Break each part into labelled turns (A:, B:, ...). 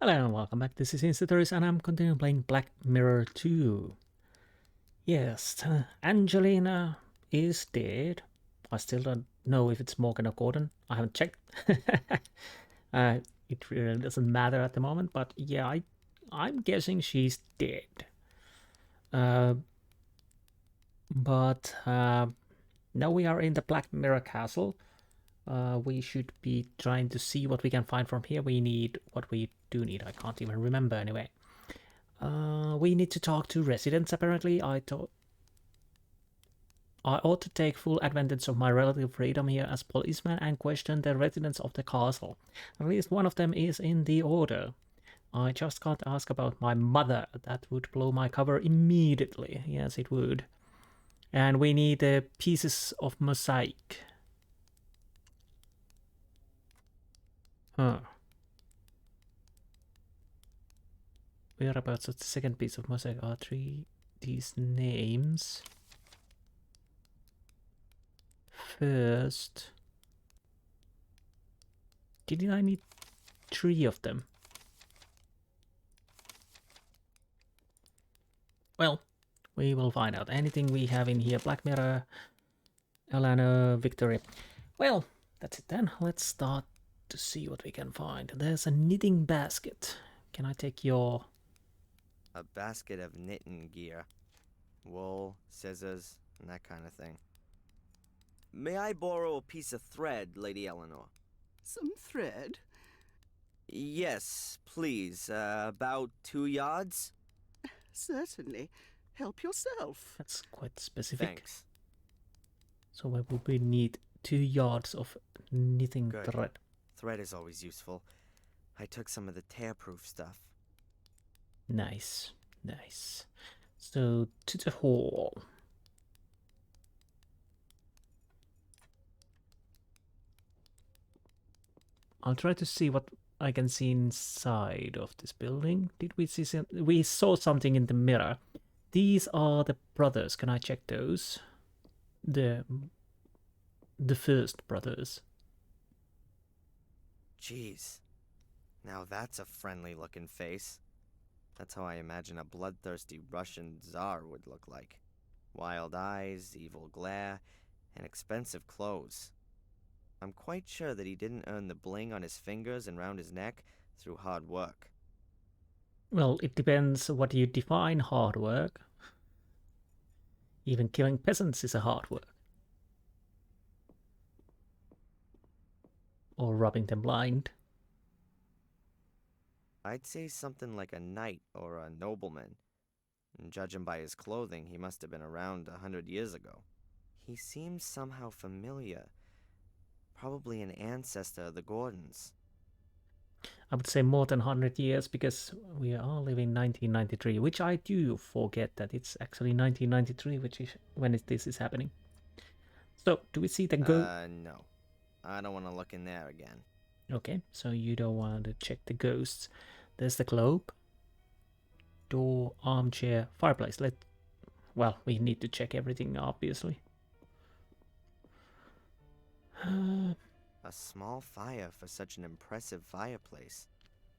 A: Hello and welcome back. This is Insti and I'm continuing playing Black Mirror 2. Yes, Angelina is dead. I still don't know if it's Morgan or Gordon. I haven't checked. It really doesn't matter at the moment, but yeah, I'm guessing she's dead. Uh, but now we are in the Black Mirror castle. We should be trying to see what we can find from here. We need what we do need. I can't even remember anyway. We need to talk to residents, apparently. I ought to take full advantage of my relative freedom here as policeman and question the residents of the castle. At least one of them is in the order. I just can't ask about my mother. That would blow my cover immediately. Yes, it would. And we need pieces of mosaic. Huh. Whereabouts of the second piece of mosaic are these names? First, didn't I need 3 of them? Well, we will find out. Anything we have in here? Black Mirror, Alana, Victory. Well, that's it then. Let's start to see what we can find. There's a knitting basket. Can I take your...
B: A basket of knitting gear. Wool, scissors, and that kind of thing. May I borrow a piece of thread, Lady Eleanor?
C: Some thread?
B: Yes, please. About 2 yards?
C: Certainly. Help yourself.
A: That's quite specific.
B: Thanks.
A: So we will need 2 yards of knitting
B: Good.
A: thread.
B: Thread is always useful. I took some of the tear-proof stuff.
A: Nice, nice. So, to the hall. I'll try to see what I can see inside of this building. Did we see something? We saw something in the mirror. These are the brothers. Can I check those? The first brothers.
B: Jeez. Now that's a friendly-looking face. That's how I imagine a bloodthirsty Russian czar would look like. Wild eyes, evil glare, and expensive clothes. I'm quite sure that he didn't earn the bling on his fingers and round his neck through hard work.
A: Well, it depends what you define hard work. Even killing peasants is a hard work. Or robbing them blind.
B: I'd say something like a knight or a nobleman. And judging by his clothing, he must have been around 100 years ago. He seems somehow familiar. Probably an ancestor of the Gordons.
A: I would say more than 100 years because we are living 1993, which I do forget that it's actually 1993, which is when this is happening. So, do we see the
B: No. I don't want to look in there again.
A: Okay, so you don't want to check the ghosts. There's the globe. Door, armchair, fireplace. Well, we need to check everything, obviously.
B: A small fire for such an impressive fireplace.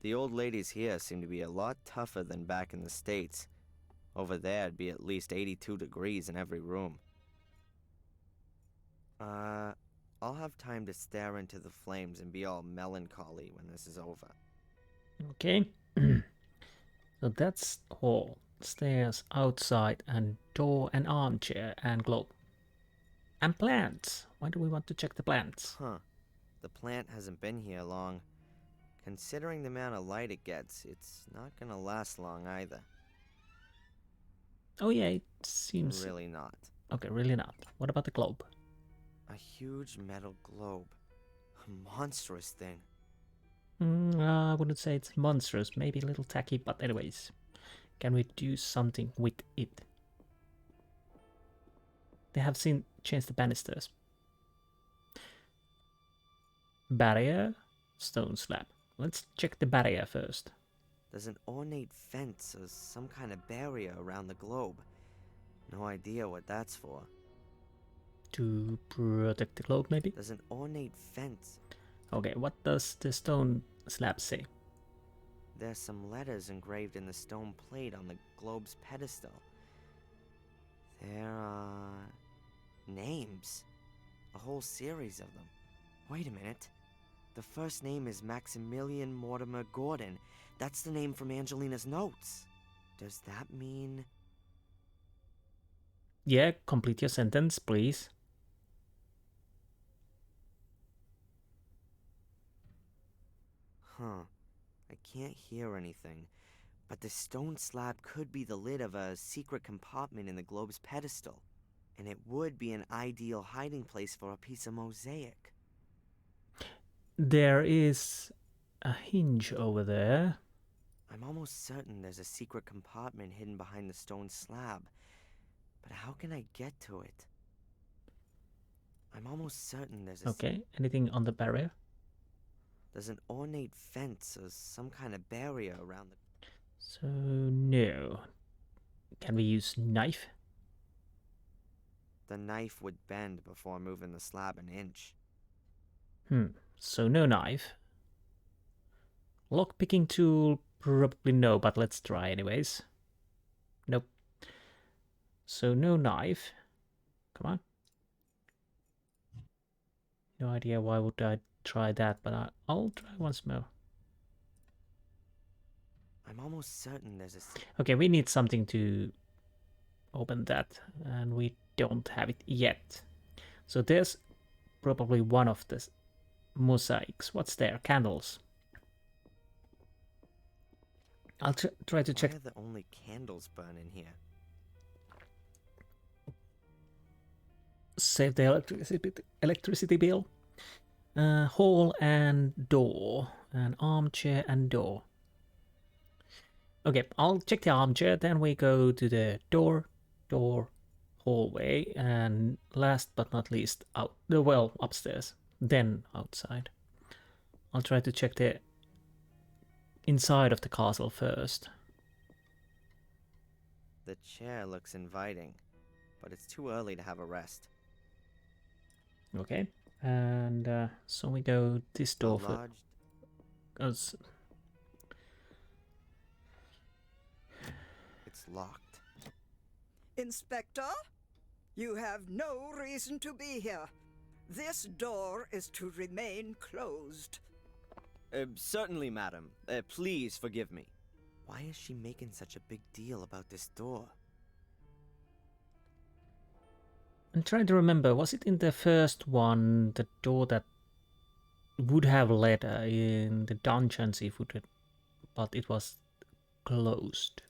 B: The old ladies here seem to be a lot tougher than back in the States. Over there, it'd be at least 82 degrees in every room. I'll have time to stare into the flames and be all melancholy when this is over.
A: Okay. So that's hall, stairs, outside, and door, and armchair, and globe. And plants. Why do we want to check the plants?
B: Huh. The plant hasn't been here long. Considering the amount of light it gets, it's not gonna last long either.
A: Oh yeah, it seems...
B: Really not.
A: Okay, really not. What about the globe?
B: A huge metal globe. A monstrous thing.
A: I wouldn't say it's monstrous, maybe a little tacky, but anyways. Can we do something with it? They have changed the banisters. Barrier, stone slab. Let's check the barrier first.
B: There's an ornate fence or some kind of barrier around the globe. No idea what that's for.
A: To protect the globe, maybe?
B: There's an ornate fence.
A: Okay, what does the stone slab say?
B: There's some letters engraved in the stone plate on the globe's pedestal. There are names. A whole series of them. Wait a minute. The first name is Maximilian Mortimer Gordon. That's the name from Angelina's notes. Does that mean...
A: Yeah, complete your sentence, please.
B: Huh. I can't hear anything. But the stone slab could be the lid of a secret compartment in the globe's pedestal. And it would be an ideal hiding place for a piece of mosaic.
A: There is a hinge over there.
B: I'm almost certain there's a secret compartment hidden behind the stone slab. But how can I get to it? I'm almost certain there's a...
A: Okay, anything on the barrier?
B: There's an ornate fence or some kind of barrier around the...
A: So, no. Can we use knife?
B: The knife would bend before moving the slab an inch.
A: So no knife. Lock-picking tool, probably no, but let's try anyways. Nope. So no knife. Come on. No idea why would I try that, but I'll try once more.
B: I'm almost certain there's a...
A: Okay, we need something to open that, and we don't have it yet. So there's probably one of the mosaics. What's there? Candles. I'll try to check.
B: Why are the only candles burning here?
A: Save the electricity bill. Hall and door. An armchair and door. Okay, I'll check the armchair, then we go to the door, hallway, and last but not least, upstairs, then outside. I'll try to check the inside of the castle first.
B: The chair looks inviting, but it's too early to have a rest.
A: Okay, and so we go this door first.
B: It's locked.
D: Inspector, you have no reason to be here. This door is to remain closed.
B: Certainly, madam. Please forgive me. Why is she making such a big deal about this door?
A: I'm trying to remember, was it in the first one, the door that would have led in the dungeons if it, but it was closed?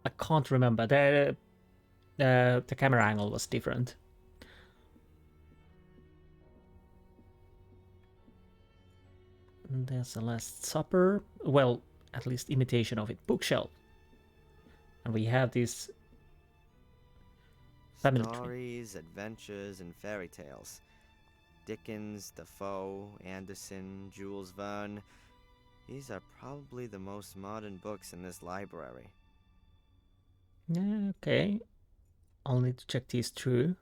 A: I can't remember. The camera angle was different. And there's the Last Supper. Well, at least imitation of it. Bookshelf. And we have this family tree.
B: Stories, adventures, and fairy tales. Dickens, Defoe, Anderson, Jules Verne. These are probably the most modern books in this library.
A: Yeah, okay. I'll need to check these through.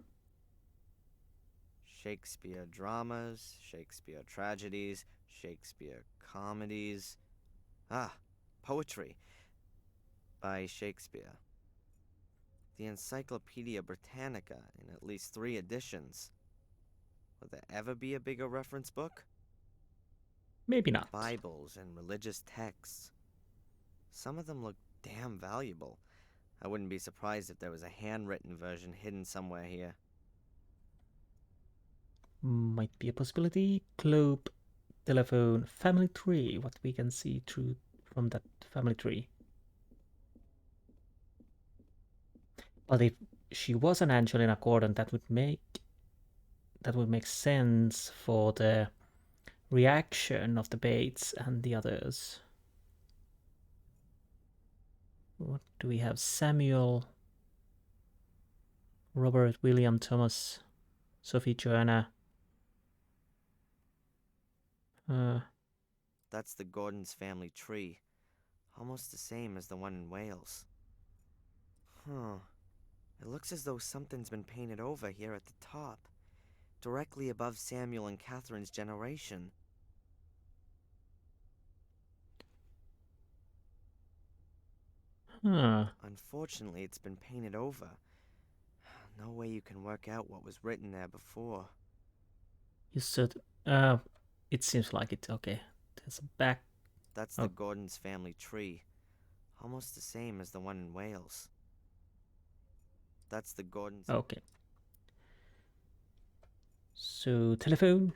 B: Shakespeare dramas, Shakespeare tragedies, Shakespeare comedies. Poetry by Shakespeare. The Encyclopedia Britannica in at least 3 editions. Will there ever be a bigger reference book?
A: Maybe not.
B: Bibles and religious texts. Some of them look damn valuable. I wouldn't be surprised if there was a handwritten version hidden somewhere here.
A: Might be a possibility. Globe, telephone, family tree. What we can see through from that family tree. But if she was an Angelina Gordon, that would make sense for the reaction of the Bates and the others. What do we have? Samuel, Robert, William, Thomas, Sophie, Joanna.
B: That's the Gordon's family tree. Almost the same as the one in Wales. It looks as though something's been painted over here at the top, directly above Samuel and Catherine's generation.
A: Huh.
B: Unfortunately, it's been painted over. No way you can work out what was written there before.
A: You said, it seems like it. Okay. There's a back.
B: That's
A: Oh.
B: the Gordon's family tree. Almost the same as the one in Wales. That's the Gordon's...
A: Okay. So, telephone.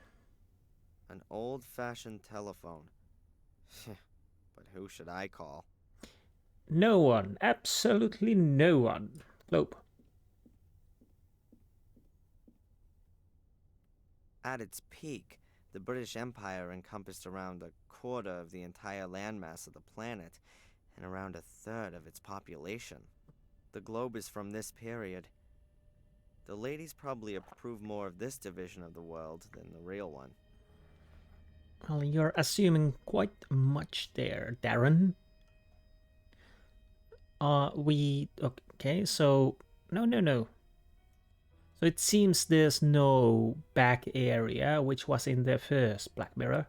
B: An old-fashioned telephone. But who should I call?
A: No one. Absolutely no one. Globe.
B: At its peak, the British Empire encompassed around a quarter of the entire landmass of the planet and around a third of its population. The globe is from this period. The ladies probably approve more of this division of the world than the real one.
A: Well, you're assuming quite much there, Darren. Okay, so... No. So it seems there's no back area, which was in the first Black Mirror.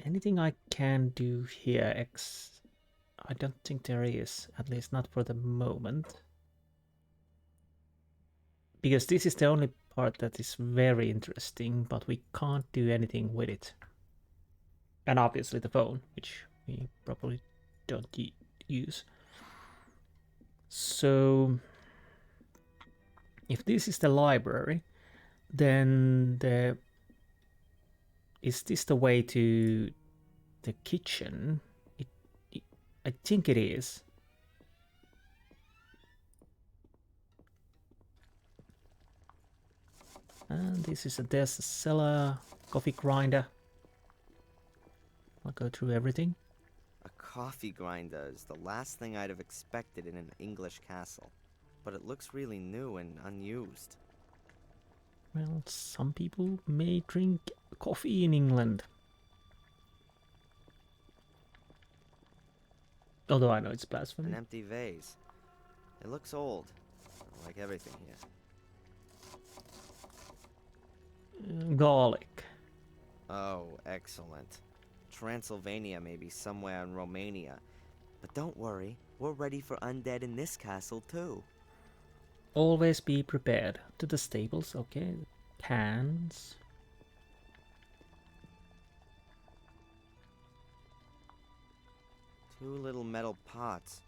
A: Anything I can do here? I don't think there is, at least not for the moment. Because this is the only part that is very interesting, but we can't do anything with it. And obviously the phone, which we probably don't use. So, if this is the library, then is this the way to the kitchen? I think it is. And this is there's a cellar, coffee grinder. I'll go through everything.
B: A coffee grinder is the last thing I'd have expected in an English castle. But it looks really new and unused.
A: Well, some people may drink coffee in England. Although I know it's blasphemy.
B: An empty vase. It looks old, like everything here.
A: Garlic.
B: Oh, excellent. Transylvania may be somewhere in Romania. But don't worry, we're ready for undead in this castle too.
A: Always be prepared. To the stables, okay. Cans.
B: Two little metal pots.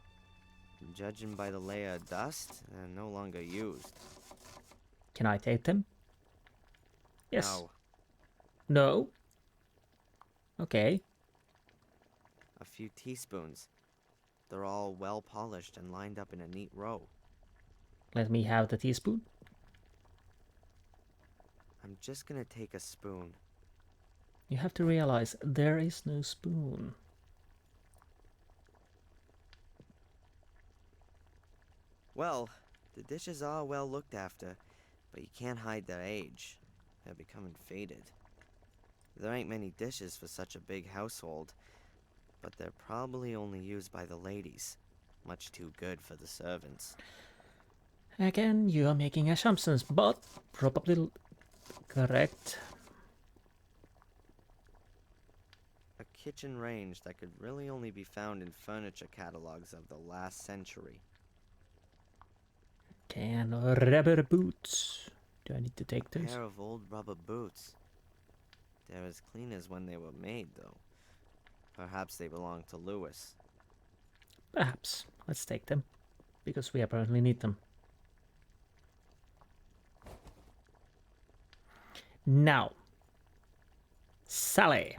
B: Judging by the layer of dust, they're no longer used.
A: Can I take them? Yes.
B: No.
A: No? Okay.
B: A few teaspoons. They're all well polished and lined up in a neat row.
A: Let me have the teaspoon.
B: I'm just gonna take a spoon.
A: You have to realize there is no spoon.
B: Well, the dishes are well looked after, but you can't hide their age. They're becoming faded. There ain't many dishes for such a big household, but they're probably only used by the ladies. Much too good for the servants.
A: Again, you are making assumptions, but probably correct.
B: A kitchen range that could really only be found in furniture catalogs of the last century.
A: Okay, and rubber boots. Do I need to take
B: A
A: those?
B: pair of old rubber boots. They're as clean as when they were made, though. Perhaps they belong to Lewis.
A: Perhaps. Let's take them. Because we apparently need them. Now. Sally.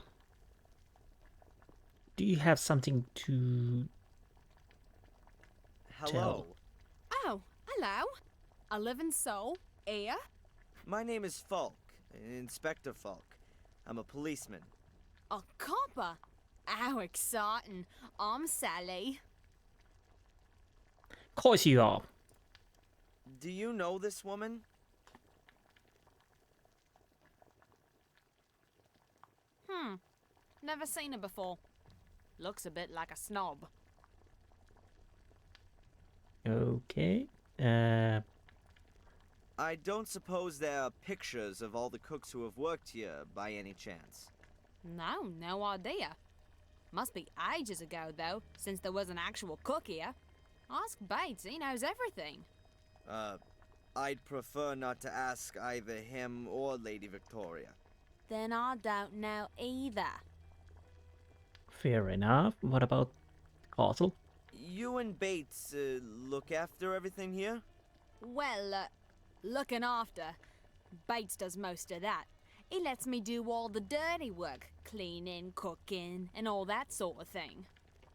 A: Do you have something to
B: Hello.
E: Oh, hello. A living soul. Here?
B: My name is Falk. Inspector Falk. I'm a policeman.
E: A copper. How exciting. I'm Sally.
A: Of course you are.
B: Do you know this woman?
E: Never seen her before. Looks a bit like a snob.
A: Okay.
B: I don't suppose there are pictures of all the cooks who have worked here by any chance.
E: No idea. Must be ages ago, though, since there was an actual cook here. Ask Bates, he knows everything.
B: I'd prefer not to ask either him or Lady Victoria.
E: Then I don't know either.
A: Fair enough. What about castle?
B: You and Bates, look after everything here?
E: Well, looking after. Bates does most of that. He lets me do all the dirty work, cleaning, cooking, and all that sort of thing.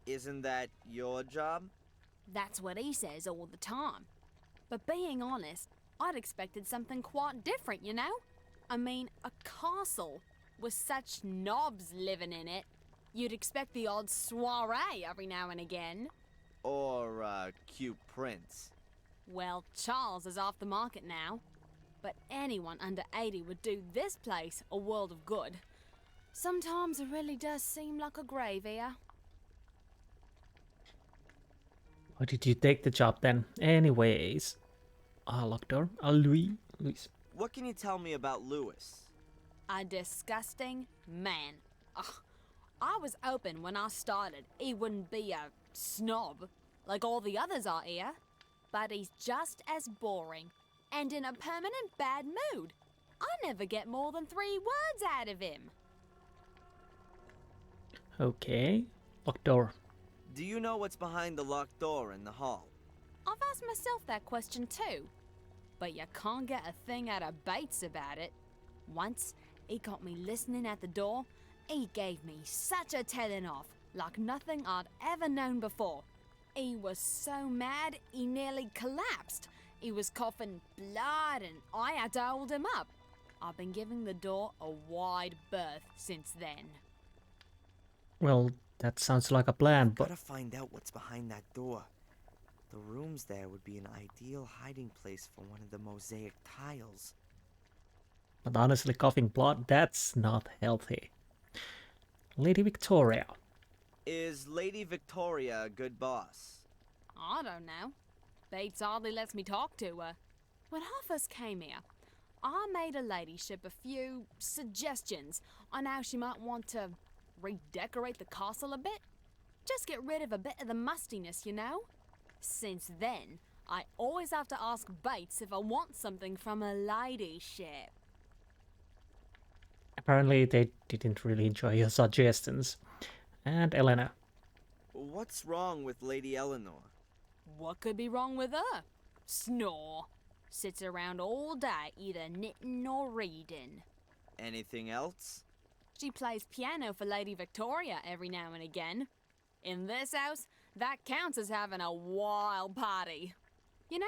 B: Isn't that your job?
E: That's what he says all the time. But being honest, I'd expected something quite different, you know? I mean, a castle with such knobs living in it. You'd expect the odd soiree every now and again.
B: Or, cute prince.
E: Well, Charles is off the market now. But anyone under 80 would do this place a world of good. Sometimes it really does seem like a grave here.
A: Why did you take the job then? Anyways. Locked door. Louis.
B: What can you tell me about Louis?
E: A disgusting man. Ugh. I was hoping when I started he wouldn't be a snob like all the others are here. But he's just as boring and in a permanent bad mood. I never get more than 3 words out of him.
A: Okay. Locked door.
B: Do you know what's behind the locked door in the hall?
E: I've asked myself that question too. But you can't get a thing out of Bates about it. Once, he got me listening at the door. He gave me such a telling off, like nothing I'd ever known before. He was so mad, he nearly collapsed. He was coughing blood and I had to hold him up. I've been giving the door a wide berth since then.
A: Well, that sounds like a plan, but
B: Gotta find out what's behind that door. The rooms there would be an ideal hiding place for one of the mosaic tiles.
A: honestly, coughing blood, that's not healthy. Lady Victoria.
B: Is Lady Victoria a good boss?
E: I don't know. Bates hardly lets me talk to her. When I first came here, I made her ladyship a few suggestions on how she might want to redecorate the castle a bit. Just get rid of a bit of the mustiness, you know? Since then, I always have to ask Bates if I want something from her ladyship.
A: Apparently, they didn't really enjoy your suggestions. And Elena.
B: What's wrong with Lady Eleanor?
E: What could be wrong with her? Snore. Sits around all day either knitting or reading.
B: Anything else?
E: She plays piano for Lady Victoria every now and again. In this house, that counts as having a wild party. You know,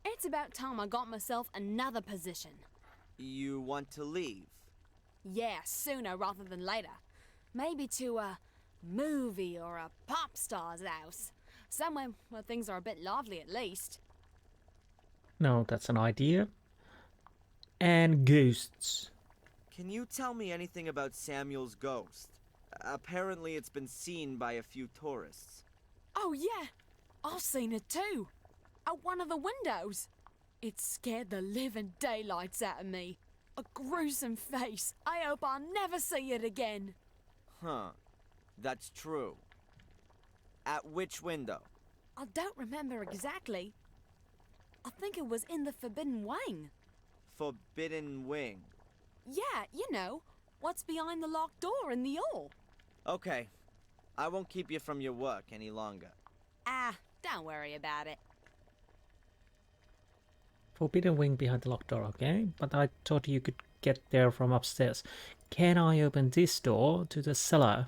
E: it's about time I got myself another position.
B: You want to leave?
E: Yeah, sooner rather than later. Maybe to a movie or a pop star's house. Somewhere where things are a bit lively at least.
A: No, that's an idea. And ghosts.
B: Can you tell me anything about Samuel's ghost? Apparently it's been seen by a few tourists.
E: Oh yeah, I've seen it too. At one of the windows. It scared the living daylights out of me. A gruesome face. I hope I'll never see it again.
B: Huh. That's true. At which window?
E: I don't remember exactly. I think it was in the Forbidden Wing.
B: Forbidden Wing.
E: Yeah, you know, what's behind the locked door in the hall.
B: Okay. I won't keep you from your work any longer.
E: Ah, don't worry about it.
A: Forbidden wing behind the locked door, okay? But I thought you could get there from upstairs. Can I open this door to the cellar?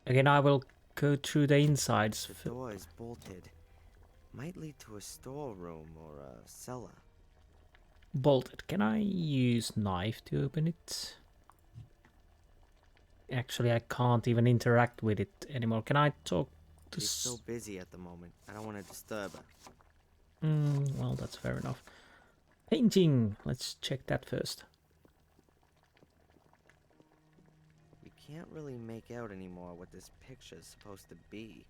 A: Again, I will go through the insides.
B: The door is bolted. Might lead to a storeroom or a cellar.
A: Bolted. Can I use knife to open it? Actually, I can't even interact with it anymore. Can I talk to...
B: She's so busy at the moment. I don't want to disturb her.
A: well, that's fair enough. Painting. Let's check that first.
B: You can't really make out anymore what this picture's supposed to be.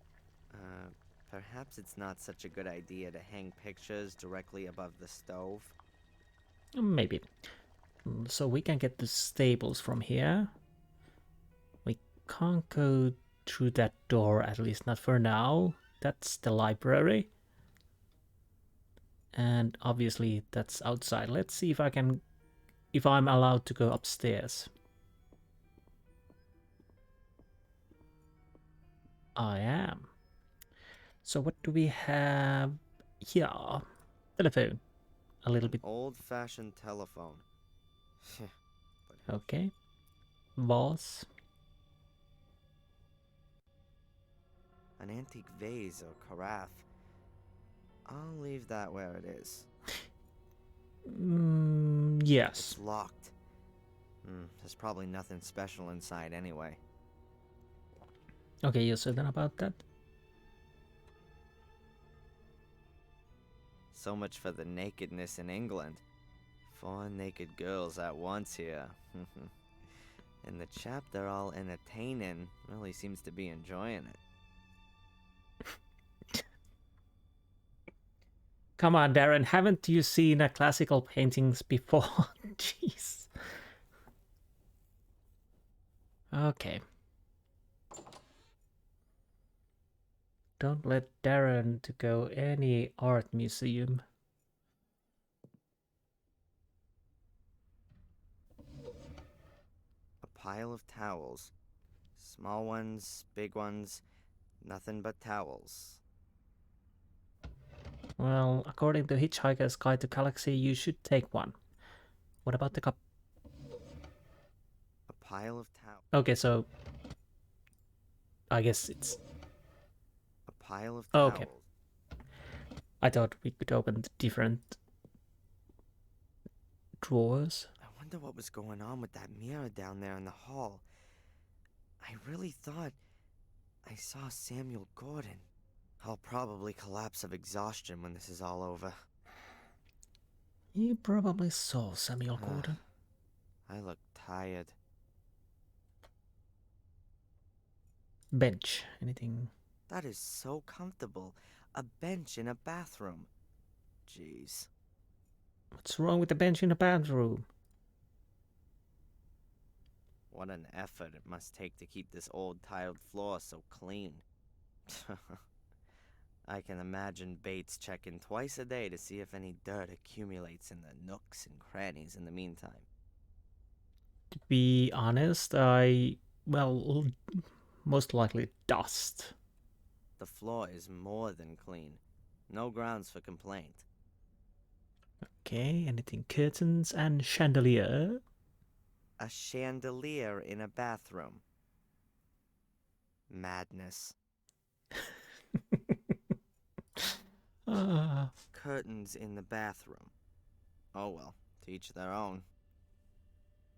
B: Perhaps it's not such a good idea to hang pictures directly above the stove.
A: Maybe. So we can get the staples from here. can't go through that door, at least not for now. That's the library. And obviously that's outside. Let's see if I'm allowed to go upstairs. I am. So what do we have here? Telephone. A little bit.
B: Old-fashioned telephone.
A: Okay. Vase.
B: An antique vase or carafe. I'll leave that where it is.
A: Yes.
B: It's locked. There's probably nothing special inside anyway.
A: Okay, you're certain about that?
B: So much for the nakedness in England. 4 naked girls at once here. And the chap they're all entertaining really seems to be enjoying it.
A: Come on, Darren, haven't you seen classical paintings before? Jeez. Okay. Don't let Darren to go any art museum.
B: A pile of towels. Small ones, big ones, nothing but towels.
A: Well, according to Hitchhiker's Guide to Galaxy, you should take one. What about the cup?
B: A pile of towels.
A: Okay, so I guess it's...
B: A pile of
A: Oh,
B: towels.
A: okay. I thought we could open the different drawers.
B: I wonder what was going on with that mirror down there in the hall. I really thought I saw Samuel Gordon. I'll probably collapse of exhaustion when this is all over.
A: You probably saw Samuel Gordon.
B: I look tired.
A: Bench. Anything?
B: That is so comfortable. A bench in a bathroom. Jeez.
A: What's wrong with the bench in the bathroom?
B: What an effort it must take to keep this old tiled floor so clean. I can imagine Bates checking twice a day to see if any dirt accumulates in the nooks and crannies in the meantime.
A: To be honest, well, most likely dust.
B: The floor is more than clean. No grounds for complaint.
A: Okay, anything? Curtains and chandelier.
B: A chandelier in a bathroom. Madness. Curtains in the bathroom. Oh well, to each their own.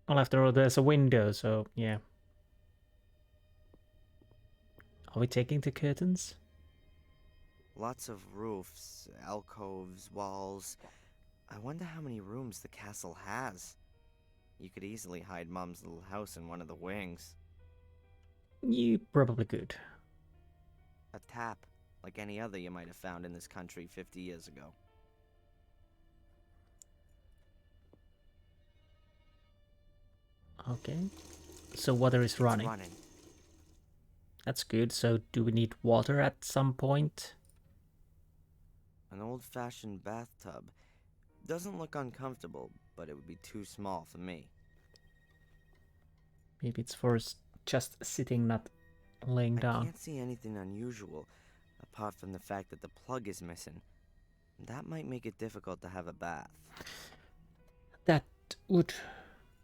A: Well, after all, there's a window, so yeah. Are we taking the curtains?
B: Lots of roofs, alcoves, walls. I wonder how many rooms the castle has. You could easily hide Mom's little house in one of the wings.
A: You probably could.
B: A tap, like any other you might have found in this country 50 years ago.
A: Okay. So water is running.
B: It's running.
A: That's good. So do we need water at some point?
B: An old-fashioned bathtub. Doesn't look uncomfortable, but it would be too small for me.
A: Maybe it's for just sitting, not laying
B: I
A: down.
B: can't see anything unusual, apart from the fact that the plug is missing. That might make it difficult to have a bath.
A: That would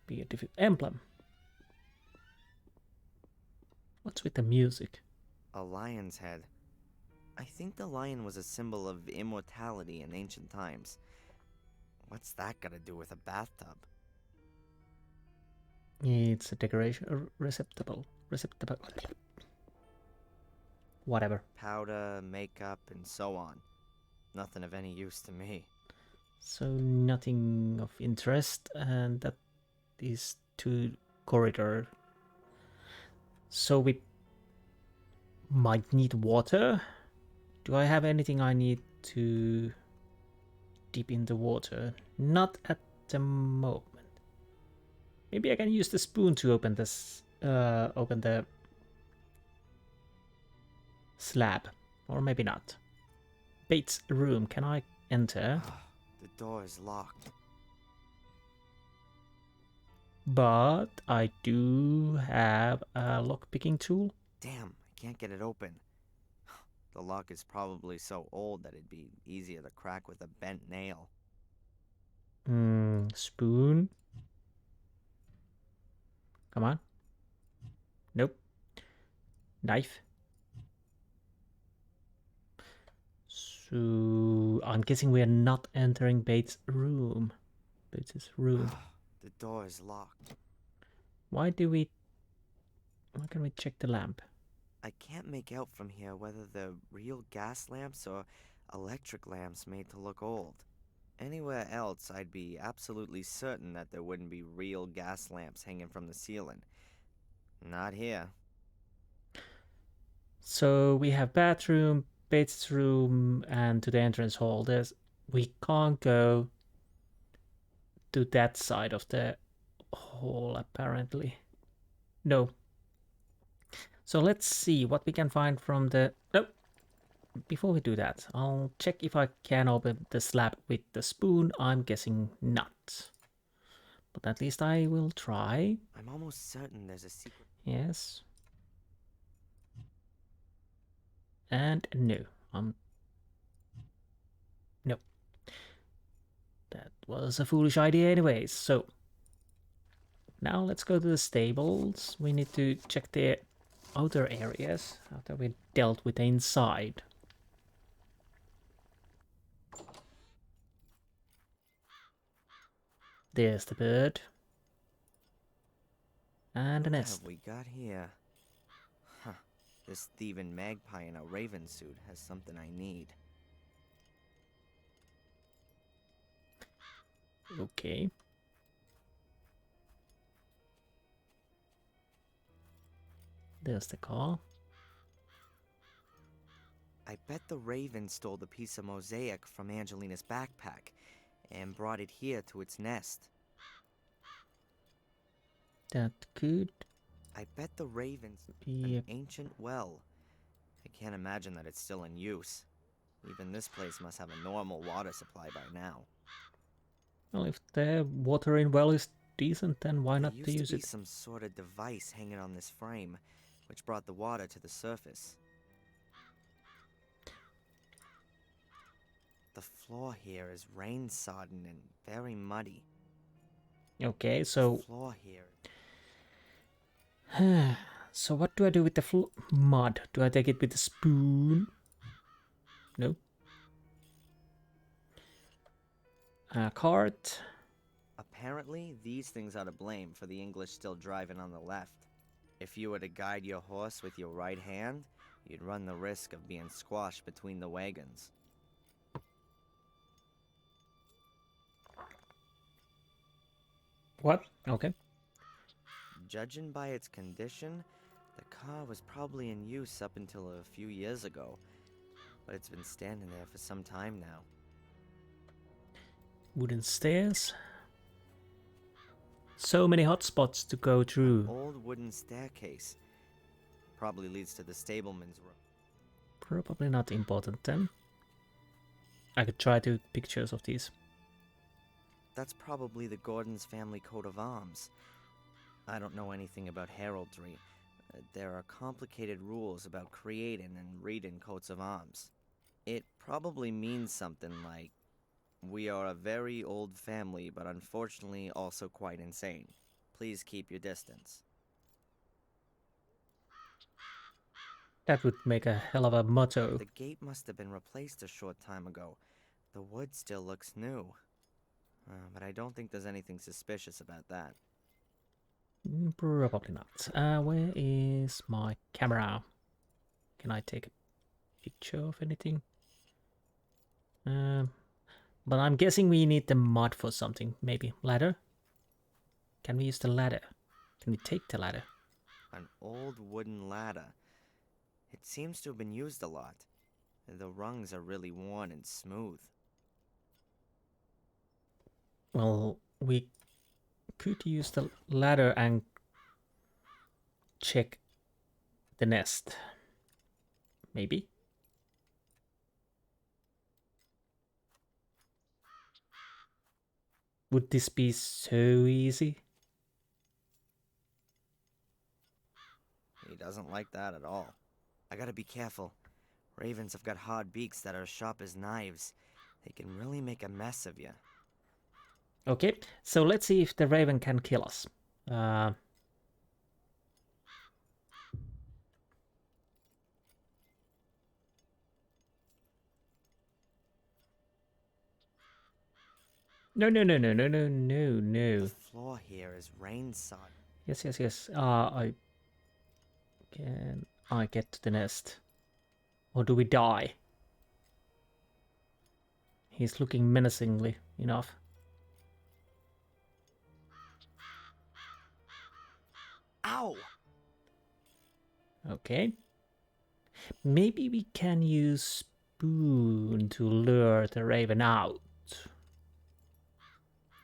A: be a difficult emblem. What's with the music?
B: A lion's head. I think the lion was a symbol of immortality in ancient times. What's that got to do with a bathtub?
A: It's a decoration, a receptacle. Whatever.
B: Powder, makeup, and so on. Nothing of any use to me.
A: So nothing of interest, and that is to corridor. So we might need water. Do I have anything I need to dip in the water? Not at the moment. Maybe I can use the spoon to open this. Open the slab. Or maybe not. Bates' room. Can I enter?
B: The door is locked.
A: But I do have a lock-picking tool.
B: Damn, I can't get it open. The lock is probably so old that it'd be easier to crack with a bent nail.
A: Spoon. Come on. Nope. Knife. So I'm guessing we are not entering Bates' room. Bates' room.
B: The door is locked.
A: Why can we check the lamp?
B: I can't make out from here whether they're real gas lamps or electric lamps made to look old. Anywhere else, I'd be absolutely certain that there wouldn't be real gas lamps hanging from the ceiling. Not here.
A: So we have bathroom, Bates' room, and to the entrance hall. We can't go to that side of the hall, apparently. No. So let's see what we can find from the... Oh! Before we do that, I'll check if I can open the slab with the spoon. I'm guessing not. But at least I will try.
B: I'm almost certain there's a secret.
A: Yes. And no. No. That was a foolish idea anyways. So now let's go to the stables. We need to check the outer areas after we dealt with the inside. There's the bird. And a
B: What
A: nest.
B: have we got here? Huh. This thieving magpie in a raven suit has something I need.
A: Okay. There's the car.
B: I bet the raven stole the piece of mosaic from Angelina's backpack and brought it here to its nest.
A: That could
B: I bet the raven's
A: be
B: an ancient well. I can't imagine that it's still in use. Even this place must have a normal water supply by now.
A: well, if the water in well is decent, then why not
B: There
A: to
B: used
A: use
B: to be
A: it?
B: some sort of device hanging on this frame, which brought the water to the surface. The floor here is rain-sodden and very muddy.
A: Okay,
B: The
A: so
B: floor here.
A: so what do I do with the mud? Do I take it with a spoon? No. A cart.
B: Apparently, these things are to blame for the English still driving on the left. If you were to guide your horse with your right hand, you'd run the risk of being squashed between the wagons.
A: What? Okay.
B: Judging by its condition, the car was probably in use up until a few years ago, but it's been standing there for some time now.
A: Wooden stairs. So many hotspots to go through.
B: Old wooden staircase. Probably leads to the stableman's room.
A: Probably not important then. I could try to pictures of these.
B: That's probably the Gordon's family coat of arms. I don't know anything about heraldry. There are complicated rules about creating and reading coats of arms. It probably means something like, "We are a very old family, but unfortunately also quite insane. Please keep your distance."
A: That would make a hell of a motto.
B: The gate must have been replaced a short time ago. The wood still looks new. But I don't think there's anything suspicious about that.
A: Probably not. Where is my camera? Can I take a picture of anything? But I'm guessing we need the mud for something. Maybe ladder? Can we use the ladder? Can we take the ladder?
B: An old wooden ladder. It seems to have been used a lot. The rungs are really worn and smooth.
A: Well, we could use the ladder and check the nest. Maybe. Would this be so easy?
B: He doesn't like that at all. I gotta be careful. Ravens have got hard beaks that are as sharp as knives. They can really make a mess of you.
A: Okay, so let's see if the raven can kill us. No.
B: The floor here is rain sod.
A: Yes. Can I get to the nest? Or do we die? He's looking menacingly enough.
B: Ow!
A: Okay. Maybe we can use spoon to lure the raven out.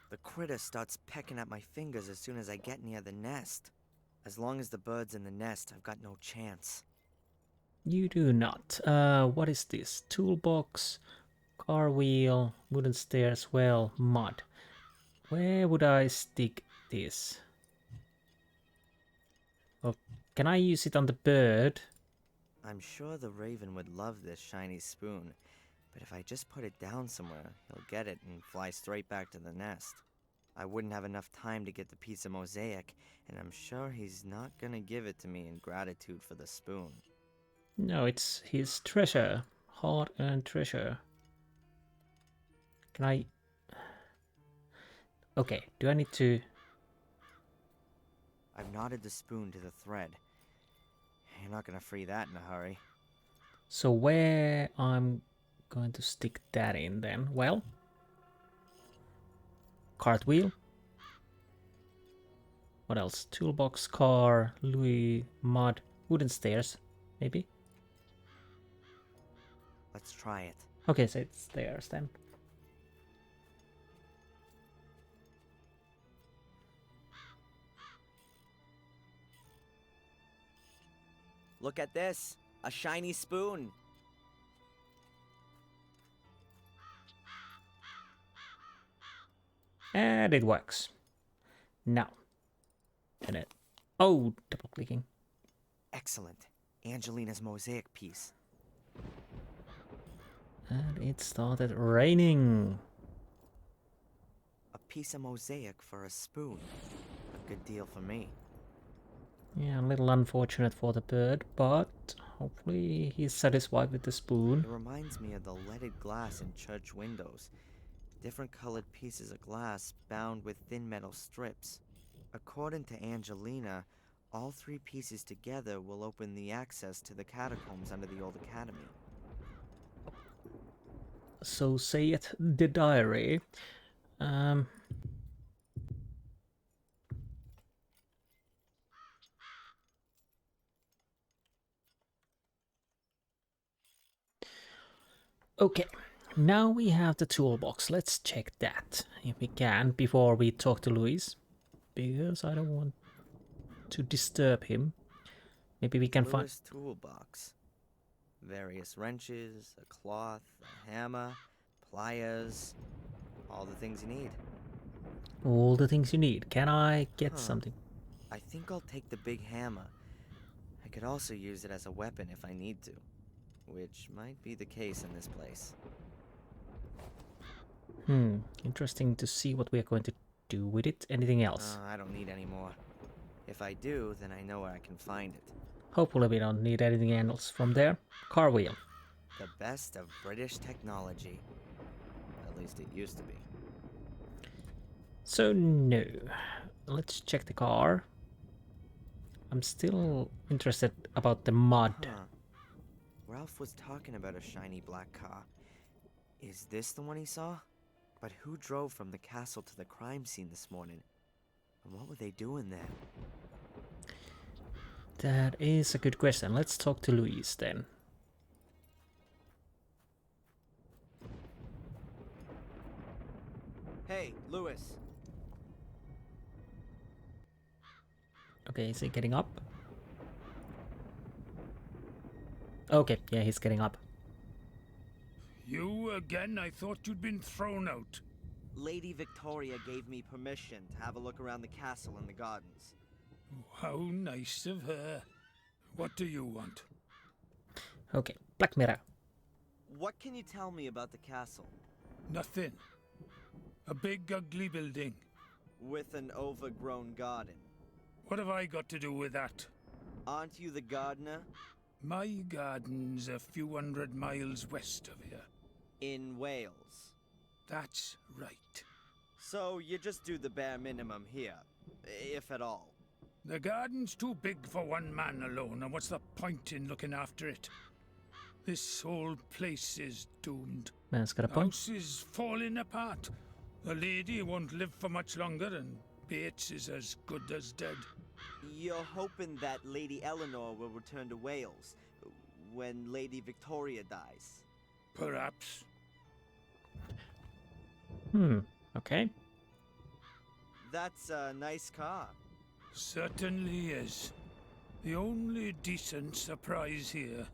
B: The critter starts pecking at my fingers as soon as I get near the nest. As long as the bird's in the nest, I've got no chance.
A: You do not. What is this? Toolbox, car wheel, wooden stairs, well, mud. Where would I stick this? Oh, can I use it on the bird?
B: I'm sure the raven would love this shiny spoon, but if I just put it down somewhere, he'll get it and fly straight back to the nest. I wouldn't have enough time to get the piece of mosaic, and I'm sure he's not gonna give it to me in gratitude for the spoon.
A: No, it's his treasure. Hard-earned treasure. Can I... Okay, do I need to...
B: I've knotted the spoon to the thread. You're not gonna free that in a hurry.
A: So where I'm going to stick that in then? Well... Cartwheel. What else? Toolbox, car, Louis, mud, wooden stairs, maybe?
B: Let's try it.
A: Okay, so it's stairs then.
B: Look at this! A shiny spoon!
A: And it works. Now. And it... Oh, double clicking.
B: Excellent. Angelina's mosaic piece.
A: And it started raining.
B: A piece of mosaic for a spoon. A good deal for me.
A: Yeah, a little unfortunate for the bird, but hopefully he's satisfied with the spoon.
B: It reminds me of the leaded glass in church windows. Different colored pieces of glass bound with thin metal strips. According to Angelina, all three pieces together will open the access to the catacombs under the old academy.
A: So say it, the diary. Okay, now we have the toolbox. Let's check that if we can before we talk to Luis, because I don't want to disturb him. Maybe we can find
B: Toolbox. Various wrenches, a cloth, a hammer, pliers, all the things you need.
A: all the things you need. Can I get something?
B: I think I'll take the big hammer. I could also use it as a weapon if I need to, which might be the case in this place.
A: Interesting to see what we are going to do with it. Anything else?
B: I don't need any more. If I do, then I know where I can find it.
A: Hopefully we don't need anything else from there. Car wheel.
B: The best of British technology. At least it used to be.
A: So no. Let's check the car. I'm still interested about the mud.
B: Ralph was talking about a shiny black car. Is this the one he saw? But who drove from the castle to the crime scene this morning? And what were they doing there?
A: That is a good question. Let's talk to Luis then.
B: Hey, Lewis.
A: Okay, is he getting up? Okay, yeah, he's getting up.
F: You again? I thought you'd been thrown out.
B: Lady Victoria gave me permission to have a look around the castle and the gardens.
F: How nice of her. What do you want?
A: Okay, Black Mirror.
B: What can you tell me about the castle?
F: Nothing. A big, ugly building.
B: With an overgrown garden.
F: What have I got to do with that?
B: Aren't you the gardener?
F: My garden's a few 100 miles west of here.
B: In Wales.
F: That's right.
B: So you just do the bare minimum here, if at all.
F: The garden's too big for one man alone, and what's the point in looking after it? This whole place is doomed.
A: Man's got a
F: The
A: point.
F: house is falling apart. The lady won't live for much longer, and Bates is as good as dead.
B: You're hoping that Lady Eleanor will return to Wales when Lady Victoria dies.
F: Perhaps.
A: Okay.
B: That's a nice car.
F: Certainly is. The only decent surprise here.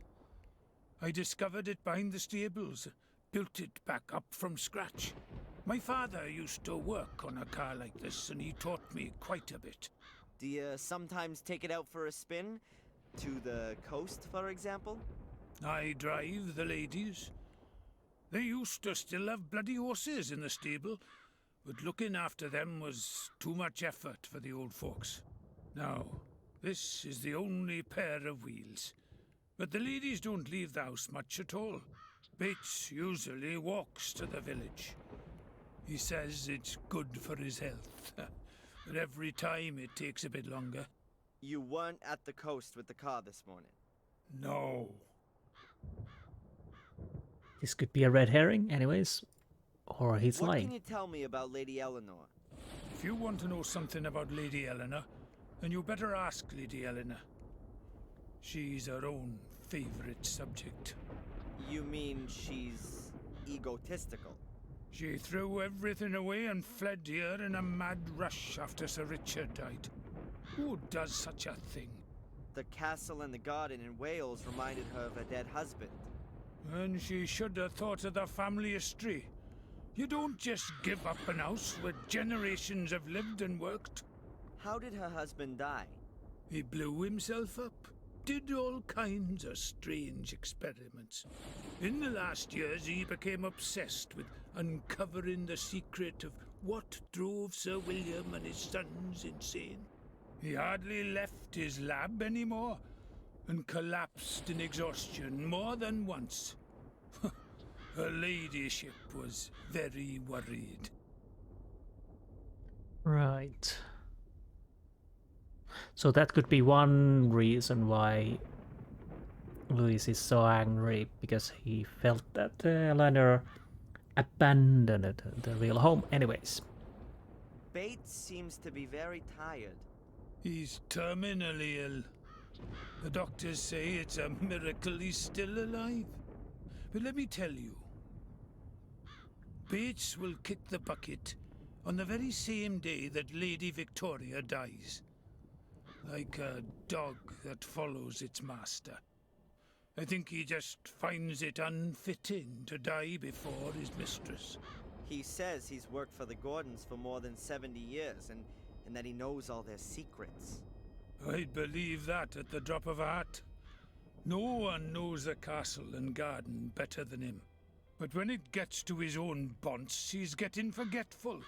F: I discovered it behind the stables, built it back up from scratch. My father used to work on a car like this, and he taught me quite a bit.
B: Do you sometimes take it out for a spin? To the coast, for example?
F: I drive the ladies. They used to still have bloody horses in the stable, but looking after them was too much effort for the old folks. Now, this is the only pair of wheels. But the ladies don't leave the house much at all. Bates usually walks to the village. He says it's good for his health, but every time it takes a bit longer.
B: You weren't at the coast with the car this morning.
F: No.
A: This could be a red herring, anyways. Or he's
B: What
A: lying.
B: can you tell me about Lady Eleanor?
F: If you want to know something about Lady Eleanor, then you better ask Lady Eleanor. She's her own favorite subject.
B: You mean she's egotistical?
F: She threw everything away and fled here in a mad rush after Sir Richard died. Who does such a thing?
B: The castle and the garden in Wales reminded her of her dead husband.
F: And she should have thought of the family history. You don't just give up an house where generations have lived and worked.
B: How did her husband die?
F: He blew himself up, did all kinds of strange experiments. In the last years, he became obsessed with uncovering the secret of what drove Sir William and his sons insane. He hardly left his lab anymore, and collapsed in exhaustion more than once. Her ladyship was very worried.
A: Right. So that could be one reason why Louis is so angry, because he felt that Eleanor abandoned the real home anyways.
B: Bates seems to be very tired.
F: He's terminally ill. The doctors say it's a miracle he's still alive. But let me tell you, Bates will kick the bucket on the very same day that Lady Victoria dies. Like a dog that follows its master. I think he just finds it unfitting to die before his mistress.
B: He says he's worked for the Gordons for more than 70 years and that he knows all their secrets.
F: I'd believe that at the drop of a hat. No one knows the castle and garden better than him. But when it gets to his own bonce, he's getting forgetful.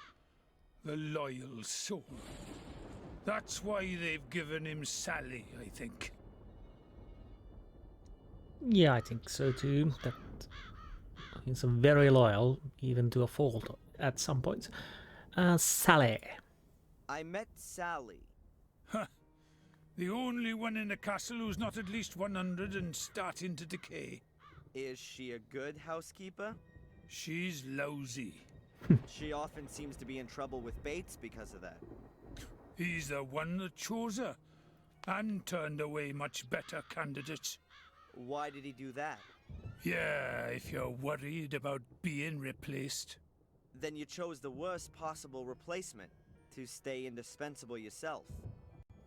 F: The loyal soul. That's why they've given him Sally, I think.
A: Yeah, I think so too. That he's very loyal, even to a fault at some points. Sally.
B: I met Sally.
F: Huh. The only one in the castle who's not at least 100 and starting to decay.
B: Is she a good housekeeper?
F: She's lousy.
B: She often seems to be in trouble with Bates because of that.
F: He's the one that chose her, and turned away much better candidates.
B: Why did he do that?
F: Yeah, if you're worried about being replaced.
B: Then you chose the worst possible replacement, to stay indispensable yourself.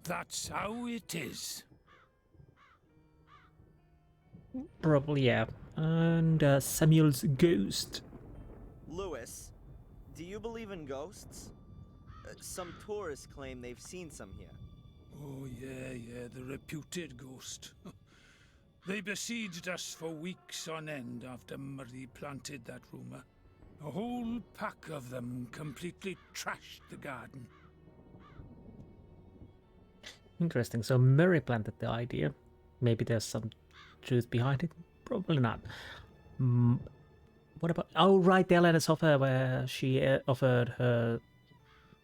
F: That's how it is.
A: Probably, yeah. And Samuel's ghost.
B: Lewis, do you believe in ghosts? Some tourists claim they've seen some here.
F: Oh, yeah, the reputed ghost. They besieged us for weeks on end after Murray planted that rumour. A whole pack of them completely trashed the garden.
A: Interesting. So Murray planted the idea. Maybe there's some truth behind it. Probably not. What about... Oh, right, the Elena's offer where she offered her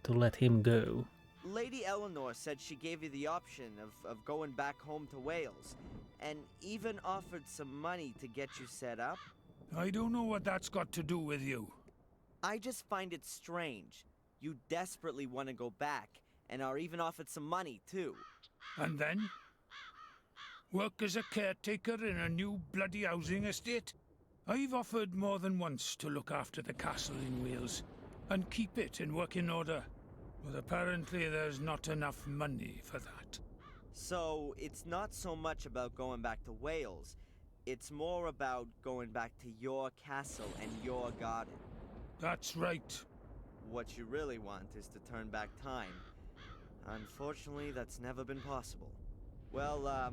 A: to let him go.
B: Lady Eleanor said she gave you the option of going back home to Wales, and even offered some money to get you set up.
F: I don't know what that's got to do with you.
B: I just find it strange. You desperately want to go back, and are even offered some money, too.
F: And then? Work as a caretaker in a new bloody housing estate? I've offered more than once to look after the castle in Wales, and keep it in working order. But apparently there's not enough money for that.
B: So, it's not so much about going back to Wales. It's more about going back to your castle and your garden.
F: That's right.
B: What you really want is to turn back time. Unfortunately, that's never been possible. Well,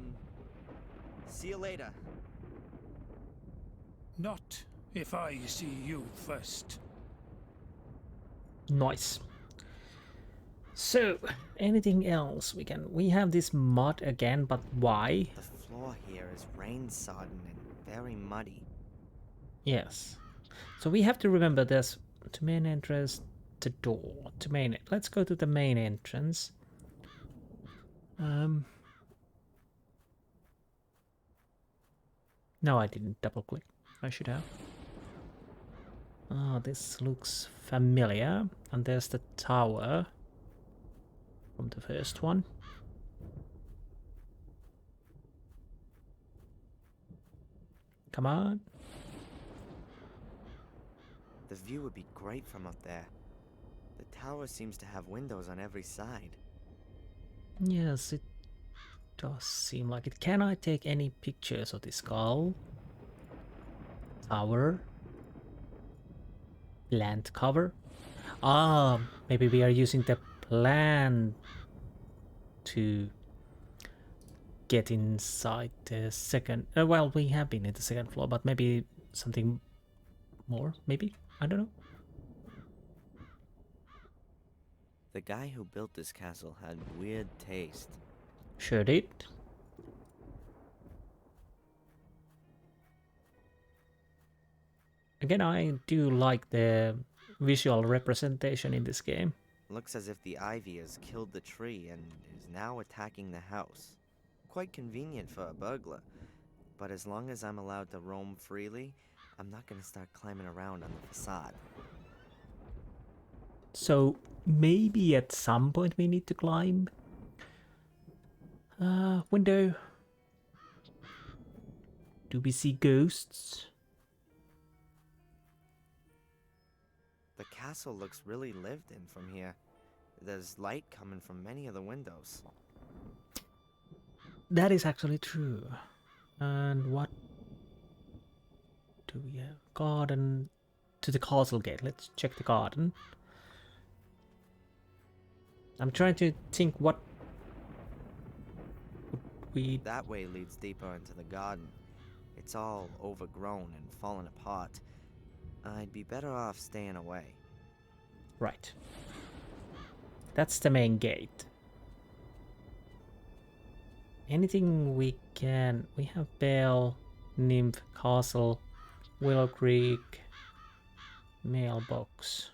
B: see you later.
F: Not if I see you first.
A: Nice. So, anything else we have this mud again, but why?
B: The floor here is rain-sodden and very muddy.
A: Yes. So we have to remember there's to main entrance, the door, to main. Let's go to the main entrance. No, I didn't double click. I should have. Oh, this looks familiar. And there's the tower from the first one. Come on.
B: The view would be great from up there. The tower seems to have windows on every side.
A: Yes, it does seem like it. Can I take any pictures of the skull? Tower? Plant cover? Ah, maybe we are using the plan to get inside the second... well, we have been in the second floor, but maybe something more, maybe? I don't know.
B: The guy who built this castle had weird taste.
A: Sure did. Again, I do like the visual representation in this game.
B: Looks as if the ivy has killed the tree and is now attacking the house. Quite convenient for a burglar. But as long as I'm allowed to roam freely, I'm not gonna start climbing around on the facade.
A: So maybe at some point we need to climb. Window. Do we see ghosts?
B: The castle looks really lived in from here. There's light coming from many of the windows.
A: That is actually true. And what do we have? Garden to the castle gate. Let's check the garden. I'm trying to think what would we...
B: That way leads deeper into the garden. It's all overgrown and fallen apart. I'd be better off staying away.
A: Right. That's the main gate. Anything we can... We have Bell, Nymph, Castle, Willow Creek, mailbox.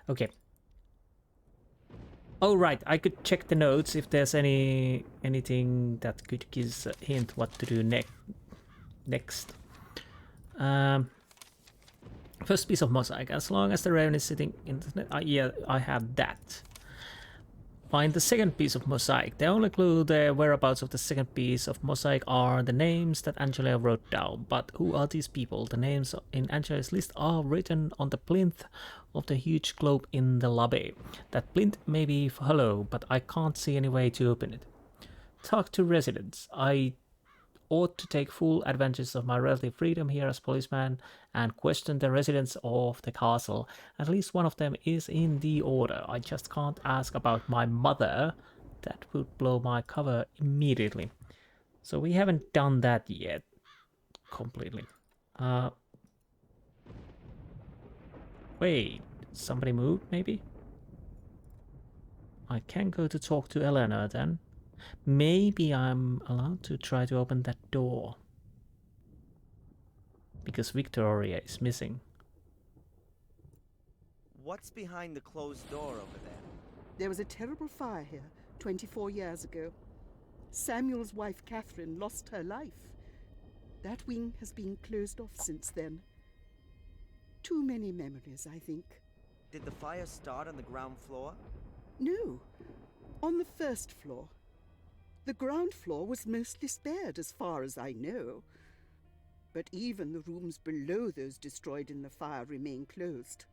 A: Okay. Oh right, I could check the notes if there's anything that could give us a hint what to do next. First piece of mosaic. As long as the raven is sitting in the net, yeah, I have that. Find the second piece of mosaic. The only clue the whereabouts of the second piece of mosaic are the names that Angelina wrote down. But who are these people? The names in Angelina's list are written on the plinth of the huge globe in the lobby. That plinth may be hollow, but I can't see any way to open it. Talk to residents. I ought to take full advantage of my relative freedom here as policeman and question the residents of the castle. At least one of them is in the order. I just can't ask about my mother. That would blow my cover immediately. So we haven't done that yet completely. Wait, somebody moved maybe? I can go to talk to Eleanor then. Maybe I'm allowed to try to open that door. Because Victoria is missing.
B: What's behind the closed door over there?
C: There was a terrible fire here 24 years ago. Samuel's wife, Catherine, lost her life. That wing has been closed off since then. Too many memories, I think.
B: Did the fire start on the ground floor?
C: No, on the first floor. The ground floor was mostly spared, as far as I know. But even the rooms below those destroyed in the fire remain closed.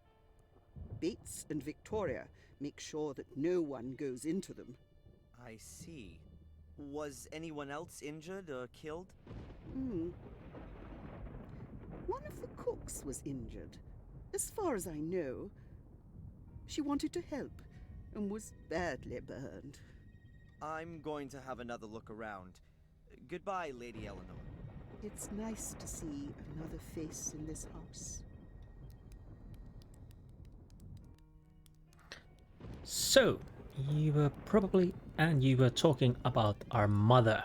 C: Bates and Victoria make sure that no one goes into them.
B: I see. Was anyone else injured or killed?
C: One of the cooks was injured, as far as I know. She wanted to help and was badly burned.
B: I'm going to have another look around. Goodbye, Lady Eleanor.
C: It's nice to see another face in this house.
A: So, you were talking about our mother.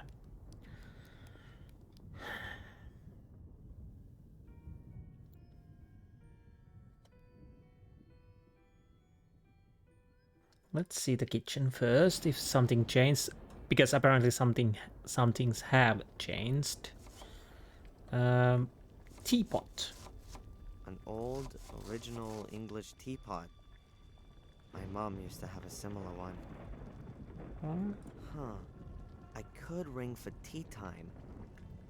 A: Let's see the kitchen first, if something changed, because apparently some things have changed. Teapot.
B: An old, original English teapot. My mom used to have a similar one. Huh. I could ring for tea time.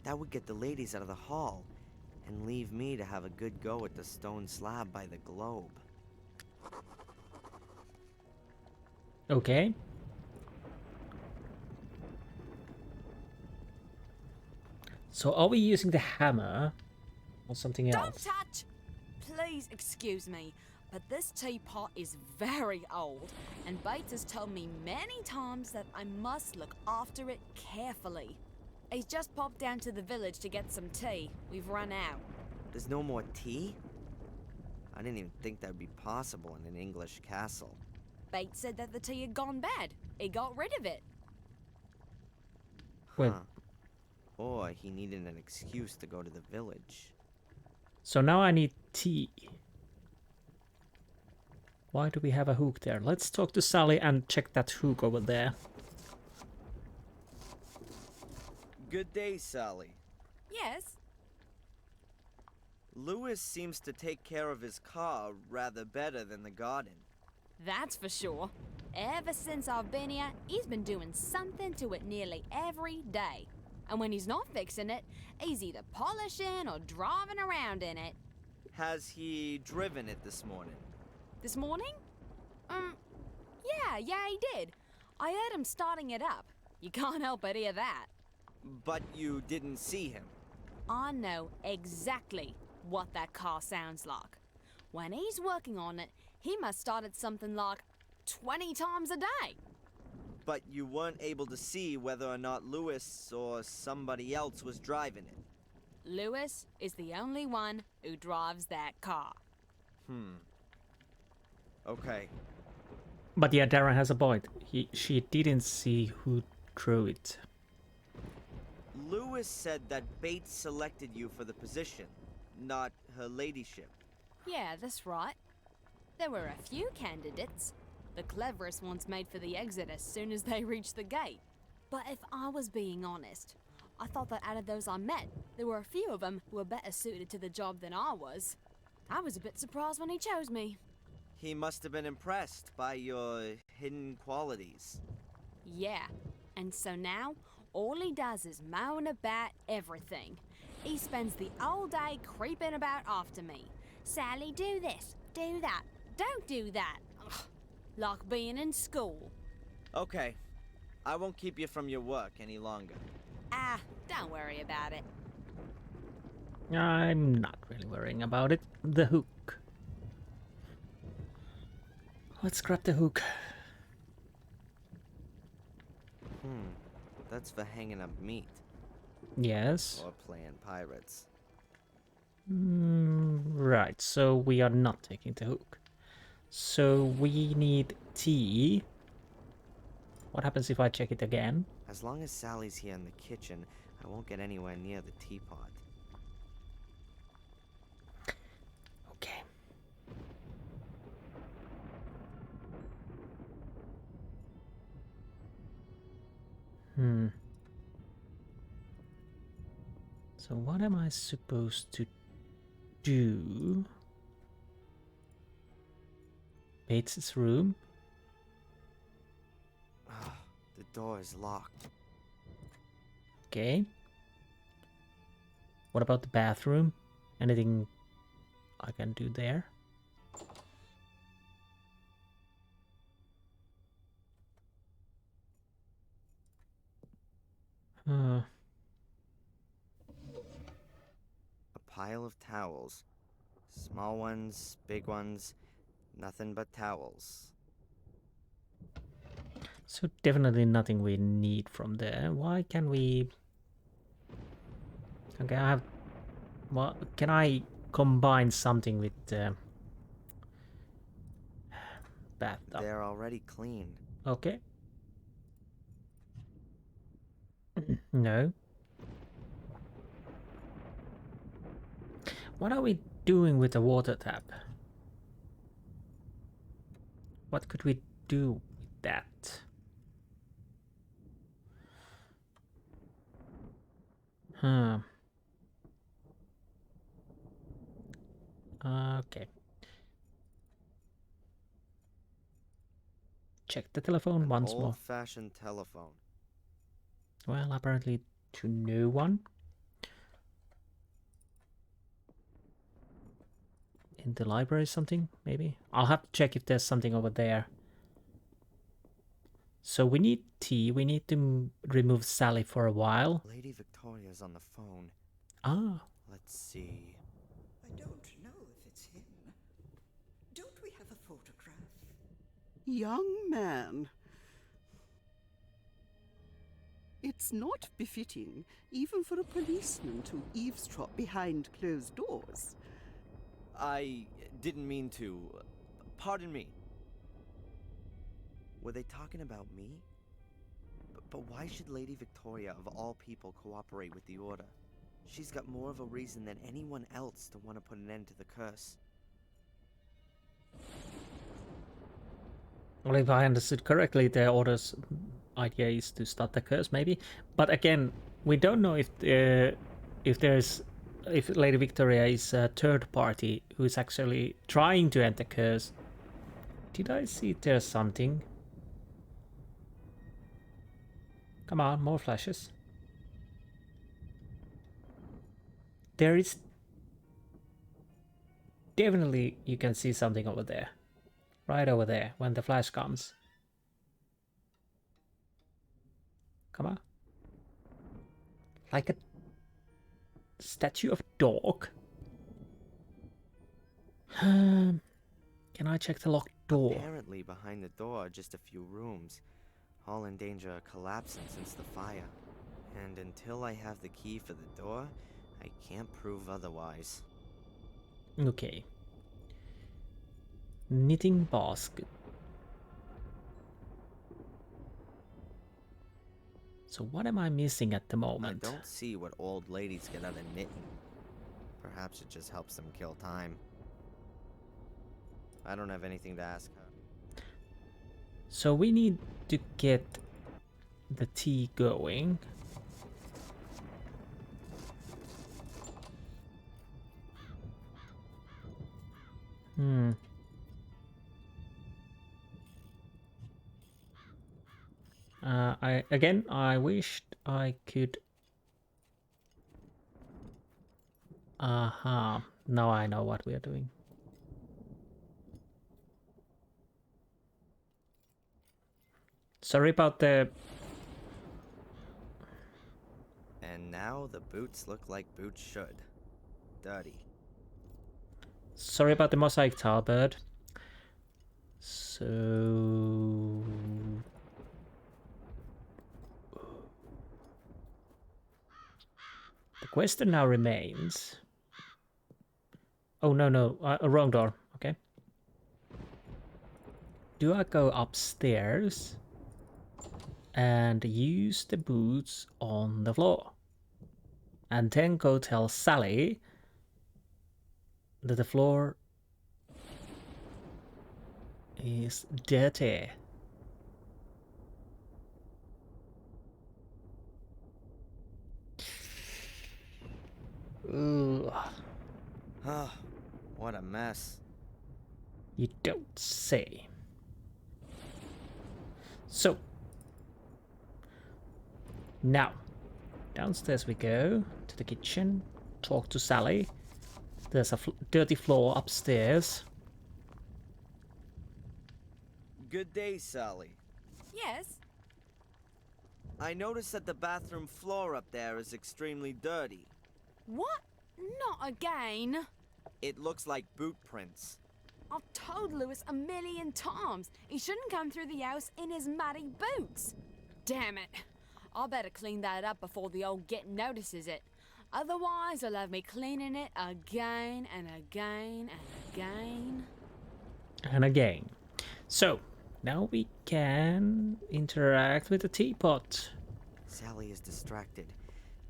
B: That would get the ladies out of the hall, and leave me to have a good go at the stone slab by the globe.
A: Okay. So are we using the hammer or something else?
E: Don't touch! Please excuse me, but this teapot is very old, and Bates has told me many times that I must look after it carefully. He's just popped down to the village to get some tea. We've run out.
B: There's no more tea? I didn't even think that would be possible in an English castle.
E: Bates said that the tea had gone bad. He got rid of it.
A: Wait.
B: Huh. Or he needed an excuse to go to the village.
A: So now I need tea. Why do we have a hook there? Let's talk to Sally and check that hook over there.
B: Good day, Sally.
E: Yes?
B: Lewis seems to take care of his car rather better than the garden.
E: That's for sure. Ever since I've been here, he's been doing something to it nearly every day. And when he's not fixing it, he's either polishing or driving around in it.
B: Has he driven it this morning?
E: This morning? Yeah, he did. I heard him starting it up. You can't help but hear that.
B: But you didn't see him.
E: I know exactly what that car sounds like. When he's working on it, he must start it something like 20 times a day.
B: But you weren't able to see whether or not Lewis or somebody else was driving it.
E: Lewis is the only one who drives that car.
B: Okay.
A: But yeah, Darren has a point. She didn't see who drove it.
B: Lewis said that Bates selected you for the position, not her ladyship.
E: Yeah, that's right. There were a few candidates. The cleverest ones made for the exit as soon as they reached the gate. But if I was being honest, I thought that out of those I met, there were a few of them who were better suited to the job than I was. I was a bit surprised when he chose me.
B: He must have been impressed by your hidden qualities.
E: Yeah, and so now, all he does is moan about everything. He spends the whole day creeping about after me. Sally, do this, do that, don't do that. Ugh, like being in school.
B: Okay. I won't keep you from your work any longer.
E: Ah, don't worry about it.
A: I'm not really worrying about it. The hook. Let's grab the hook.
B: That's for hanging up meat
A: Yes.
B: or playing pirates.
A: Right, so we are not taking the hook. So we need tea. What happens if I check it again?
B: As long as Sally's here in the kitchen, I won't get anywhere near the teapot.
A: Okay. So what am I supposed to do? Bates's room?
B: The door is locked.
A: Okay. What about the bathroom? Anything I can do there?
B: A pile of towels. Small ones, big ones, nothing but towels.
A: So definitely nothing we need from there. Why can we... Okay, I have... Well, can I combine something with the bathtub?
B: They're already clean.
A: Okay. No. What are we doing with the water tap? What could we do with that? Huh. Okay. Check the telephone once more.
B: Old-fashioned telephone.
A: Well, apparently to no one. In the library something, maybe? I'll have to check if there's something over there. So we need tea. We need to remove Sally for a while.
B: Lady Victoria's on the phone.
A: Ah.
B: Let's see.
D: I don't know if it's him. Don't we have a photograph?
C: Young man. It's not befitting, even for a policeman, to eavesdrop behind closed doors.
B: I didn't mean to. Pardon me. Were they talking about me? But why should Lady Victoria, of all people, cooperate with the Order? She's got more of a reason than anyone else to want to put an end to the curse.
A: Well, if I understood correctly, the Order's idea is to start the curse, maybe. But again, we don't know if Lady Victoria is a third party who is actually trying to end the curse. Did I see there's something? Come on, more flashes. There is definitely, you can see something over there. Right over there, when the flash comes. Come on. Like a statue of dog. Can I check the locked door?
B: Apparently behind the door are just a few rooms, all in danger of collapsing since the fire. And until I have the key for the door, I can't prove otherwise.
A: Okay. Knitting basket. So what am I missing at the moment?
B: I don't see what old ladies get out of knitting. Perhaps it just helps them kill time. I don't have anything to ask her.
A: So we need to get the tea going. I wished I could. Aha! Now I know what we are doing. Sorry about the
B: No, the boots look like boots should. Dirty.
A: Sorry about the mosaic tile, bird. So... the question now remains... Oh, no, wrong door. Okay. Do I go upstairs and use the boots on the floor? And then go tell Sally that the floor is dirty. Ugh.
B: Oh, what a mess.
A: You don't say. So, now, downstairs we go to the kitchen, talk to Sally. There's a dirty floor upstairs.
B: Good day, Sally.
E: Yes?
B: I noticed that the bathroom floor up there is extremely dirty.
E: What? Not again.
B: It looks like boot prints.
E: I've told Lewis a million times he shouldn't come through the house in his muddy boots. Damn it. I better clean that up before the old git notices it. Otherwise, he'll have me cleaning it again and again and again.
A: And again. So, now we can interact with the teapot.
B: Sally is distracted.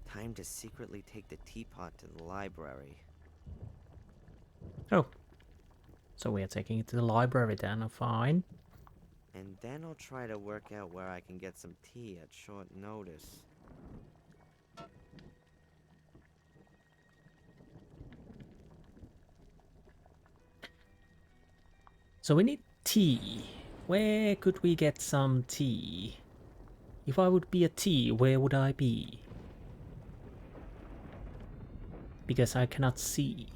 B: Time to secretly take the teapot to the library.
A: Oh. So we are taking it to the library then, fine.
B: And then I'll try to work out where I can get some tea at short notice.
A: So we need tea. Where could we get some tea? If I would be a tea, where would I be? Because I cannot see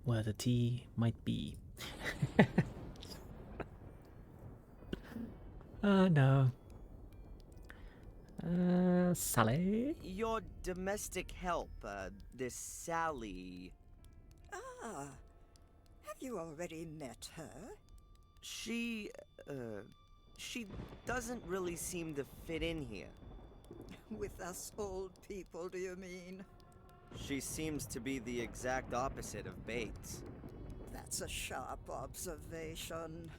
A: where the tea might be. Oh no. Sally?
B: Your domestic help, this Sally.
D: Ah, have you already met her?
B: She doesn't really seem to fit in here.
D: With us old people, do you mean?
B: She seems to be the exact opposite of Bates.
D: That's a sharp observation.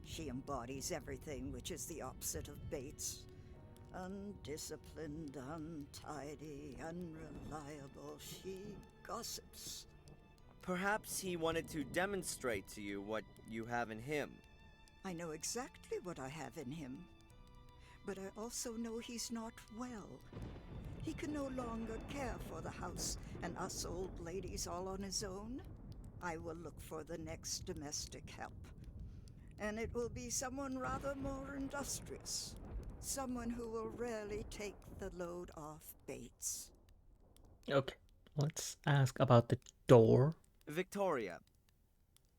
D: She embodies everything which is the opposite of Bates. Undisciplined, untidy, unreliable. She gossips.
B: Perhaps he wanted to demonstrate to you what you have in him.
D: I know exactly what I have in him. But I also know he's not well. He can no longer care for the house and us old ladies all on his own. I will look for the next domestic help. And it will be someone rather more industrious. Someone who will rarely take the load off Bates.
A: Okay, let's ask about the door.
B: Victoria,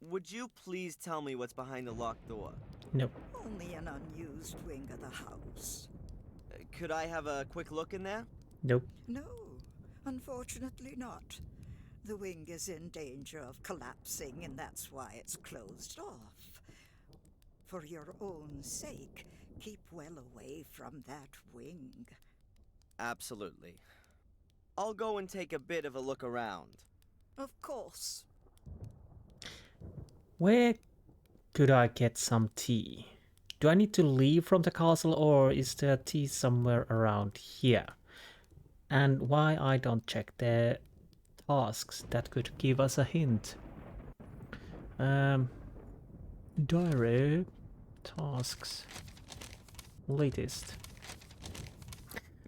B: would you please tell me what's behind the locked door?
A: No.
D: Only an unused wing of the house.
B: Could I have a quick look in there?
A: Nope.
D: No, unfortunately not. The wing is in danger of collapsing, and that's why it's closed off. For your own sake, keep well away from that wing.
B: Absolutely. I'll go and take a bit of a look around.
D: Of course.
A: Where could I get some tea? Do I need to leave from the castle, or is there tea somewhere around here? And why I don't check the tasks that could give us a hint. Diary tasks. Latest.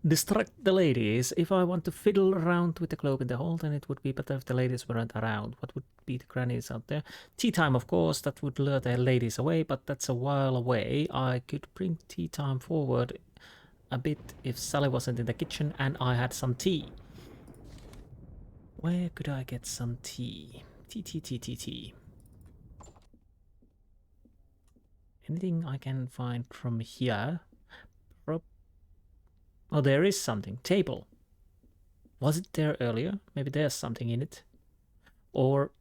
A: Distract the ladies. If I want to fiddle around with the cloak in the hall, then it would be better if the ladies weren't around. What would be the grannies out there? Tea time, of course, that would lure the ladies away, but that's a while away. I could bring tea time forward a bit if Sally wasn't in the kitchen and I had some tea. Where could I get some tea? Tea. Anything I can find from here? Oh, there is something. Table. Was it there earlier? Maybe there's something in it. Or...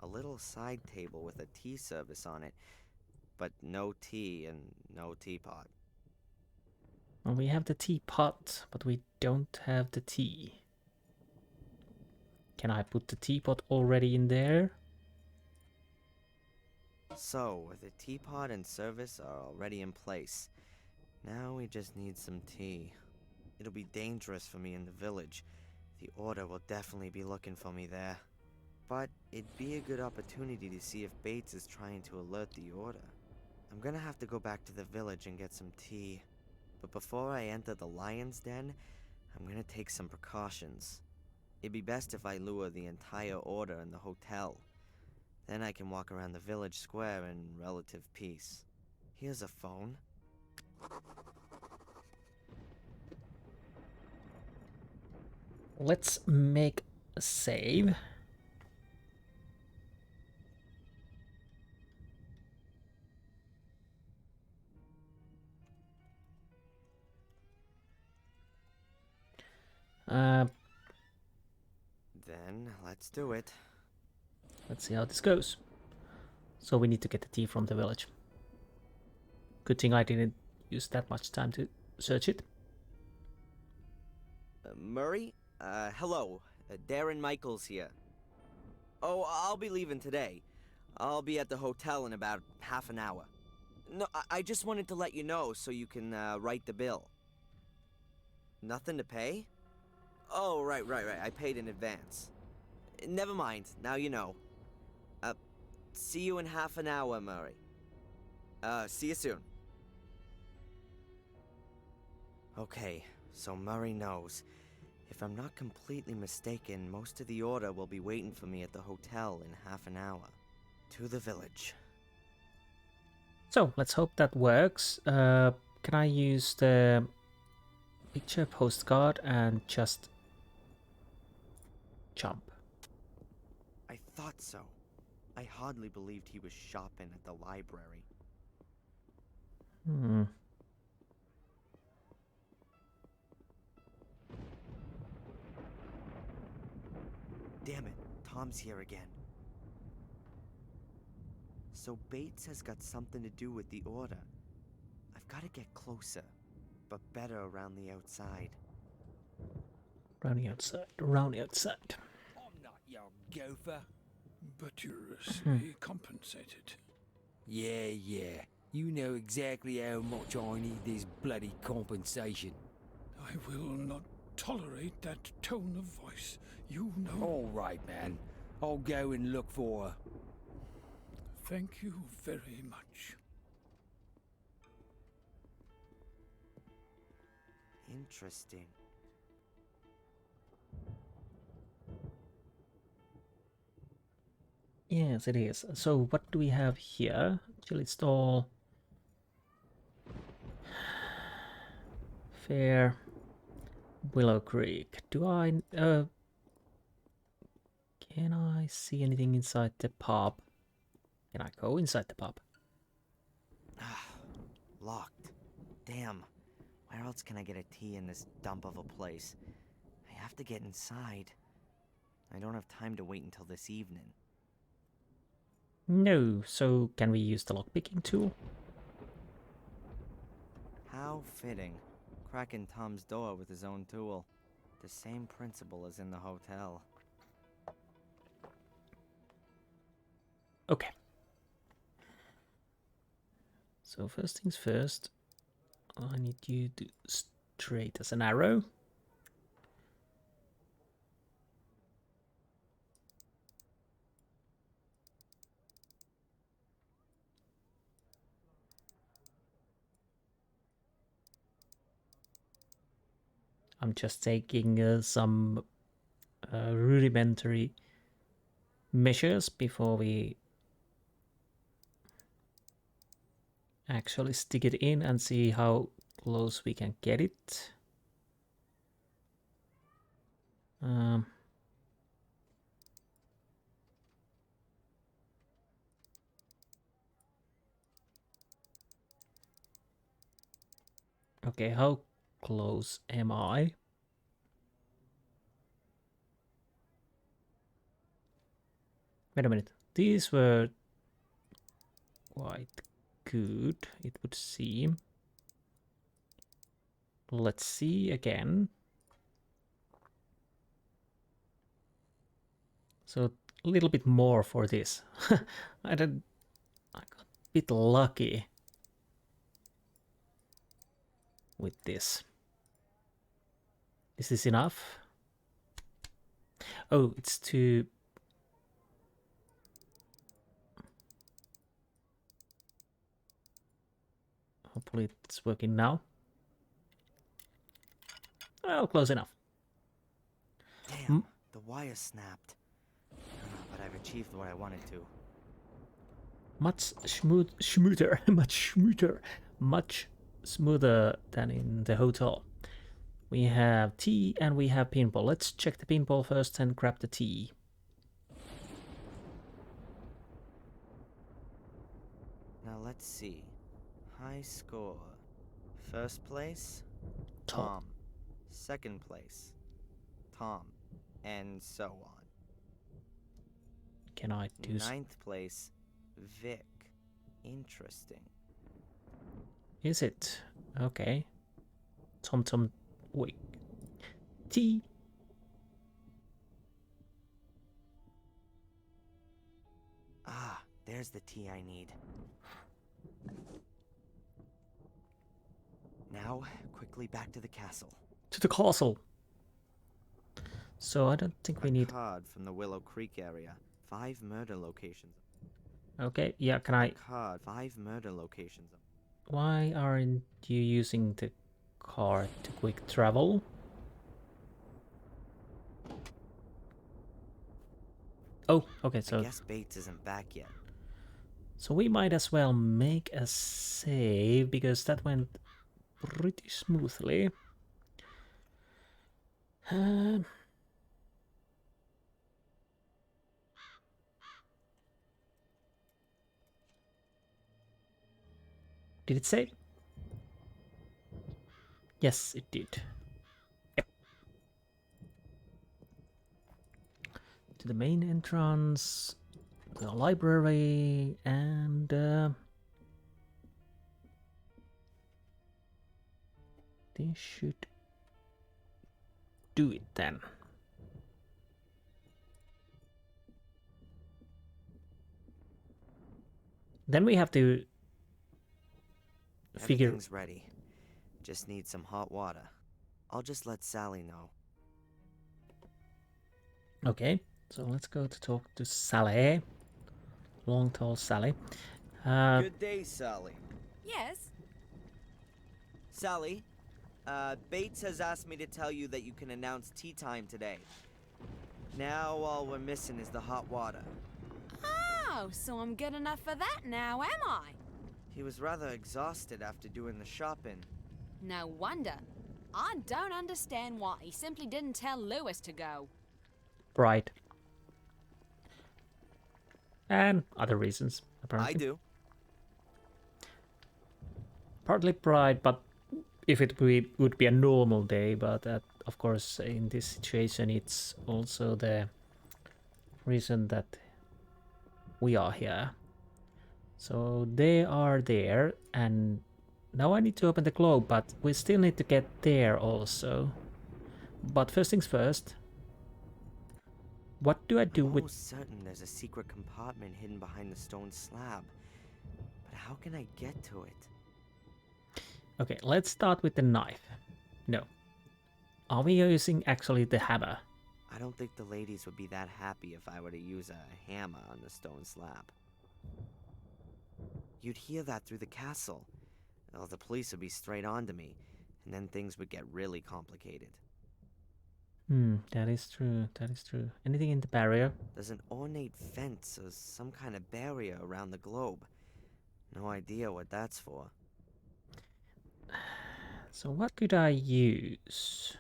B: A little side table with a tea service on it, but no tea and no teapot.
A: Well, we have the teapot, but we don't have the tea. Can I put the teapot already in there?
B: So, the teapot and service are already in place. Now we just need some tea. It'll be dangerous for me in the village. The Order will definitely be looking for me there. But it'd be a good opportunity to see if Bates is trying to alert the Order. I'm gonna have to go back to the village and get some tea. But before I enter the lion's den, I'm gonna take some precautions. It'd be best if I lure the entire Order in the hotel. Then I can walk around the village square in relative peace. Here's a phone.
A: Let's make a save.
B: Then let's do it.
A: Let's see how this goes. So we need to get the tea from the village. Good thing I didn't use that much time to search it.
B: Murray? Hello. Darren Michaels here. Oh, I'll be leaving today. I'll be at the hotel in about half an hour. No, I just wanted to let you know so you can write the bill. Nothing to pay? Oh, right. I paid in advance. Never mind. Now you know. See you in half an hour, Murray. See you soon. Okay, so Murray knows. If I'm not completely mistaken, most of the Order will be waiting for me at the hotel in half an hour. To the village.
A: So let's hope that works. Can I use the picture postcard and just jump?
B: I thought so. I hardly believed he was shopping at the library. Damn it, Tom's here again. So Bates has got something to do with the Order. I've got to get closer, but better around the outside.
A: Around the outside, around the outside.
G: I'm not your gopher.
F: But you're compensated.
G: Yeah. You know exactly how much I need this bloody compensation.
F: I will not tolerate that tone of voice. You know.
G: All right, man. I'll go and look for her.
F: Thank you very much.
B: Interesting.
A: Yes, it is. So what do we have here? Chili stall. Fair. Willow Creek. Do I... can I see anything inside the pub? Can I go inside the pub?
B: Locked. Damn. Where else can I get a tea in this dump of a place? I have to get inside. I don't have time to wait until this evening.
A: No, so can we use the lockpicking tool?
B: How fitting. Cracking Tom's door with his own tool. The same principle as in the hotel.
A: Okay. So first things first, I need you to straight as an arrow. I'm just taking some rudimentary measures before we actually stick it in and see how close we can get it. Okay, how close am I? Wait a minute. These were quite good, it would seem. Let's see again. So a little bit more for this. I got a bit lucky with this. Is this enough? Oh, it's too... Hopefully it's working now. Oh, close enough.
B: Damn, the wire snapped. But I've achieved what I wanted to.
A: Much smoother than in the hotel. We have tea and we have pinball. Let's check the pinball first and grab the tea.
B: Now let's see. High score. First place,
A: Tom.
B: Tom. Second place, Tom. And so on.
A: Can I do...
B: Ninth place, Vic. Interesting.
A: Is it? Okay. Tom, wait. Tea.
B: Ah, there's the tea I need. Now, quickly back to the castle.
A: To the castle. So I don't think we need...
B: Card from the Willow Creek area. 5 murder locations.
A: Okay, yeah, can I...
B: Card, 5 murder locations.
A: Why aren't you using the card to quick travel? Oh, okay, so...
B: I guess Bates isn't back yet.
A: So we might as well make a save, because that went pretty smoothly. Did it save? Yes, it did. Yep. To the main entrance, the library, and this should do it then. Then we have to figure...
B: Everything's ready. Just need some hot water. I'll just let Sally know.
A: Okay, so let's go to talk to Sally. Long, tall Sally.
B: Good day, Sally.
E: Yes?
B: Sally, Bates has asked me to tell you that you can announce tea time today. Now all we're missing is the hot water.
E: Oh, so I'm good enough for that now, am I?
B: He was rather exhausted after doing the shopping.
E: No wonder. I don't understand why he simply didn't tell Lewis to go.
A: Pride. And other reasons, apparently.
B: I do.
A: Partly pride, but if it would be a normal day, but of course in this situation it's also the reason that we are here. So they are there, and now I need to open the globe, but we still need to get there also. But first things first, what do I do
B: I'm
A: with...
B: almost certain there's a secret compartment hidden behind the stone slab. But how can I get to it?
A: Okay, let's start with the knife. No. Are we using actually the hammer?
B: I don't think the ladies would be that happy if I were to use a hammer on the stone slab. You'd hear that through the castle. Well, the police would be straight on to me, and then things would get really complicated.
A: That is true, that is true. Anything in the barrier?
B: There's an ornate fence or some kind of barrier around the globe. No idea what that's for.
A: So what could I use?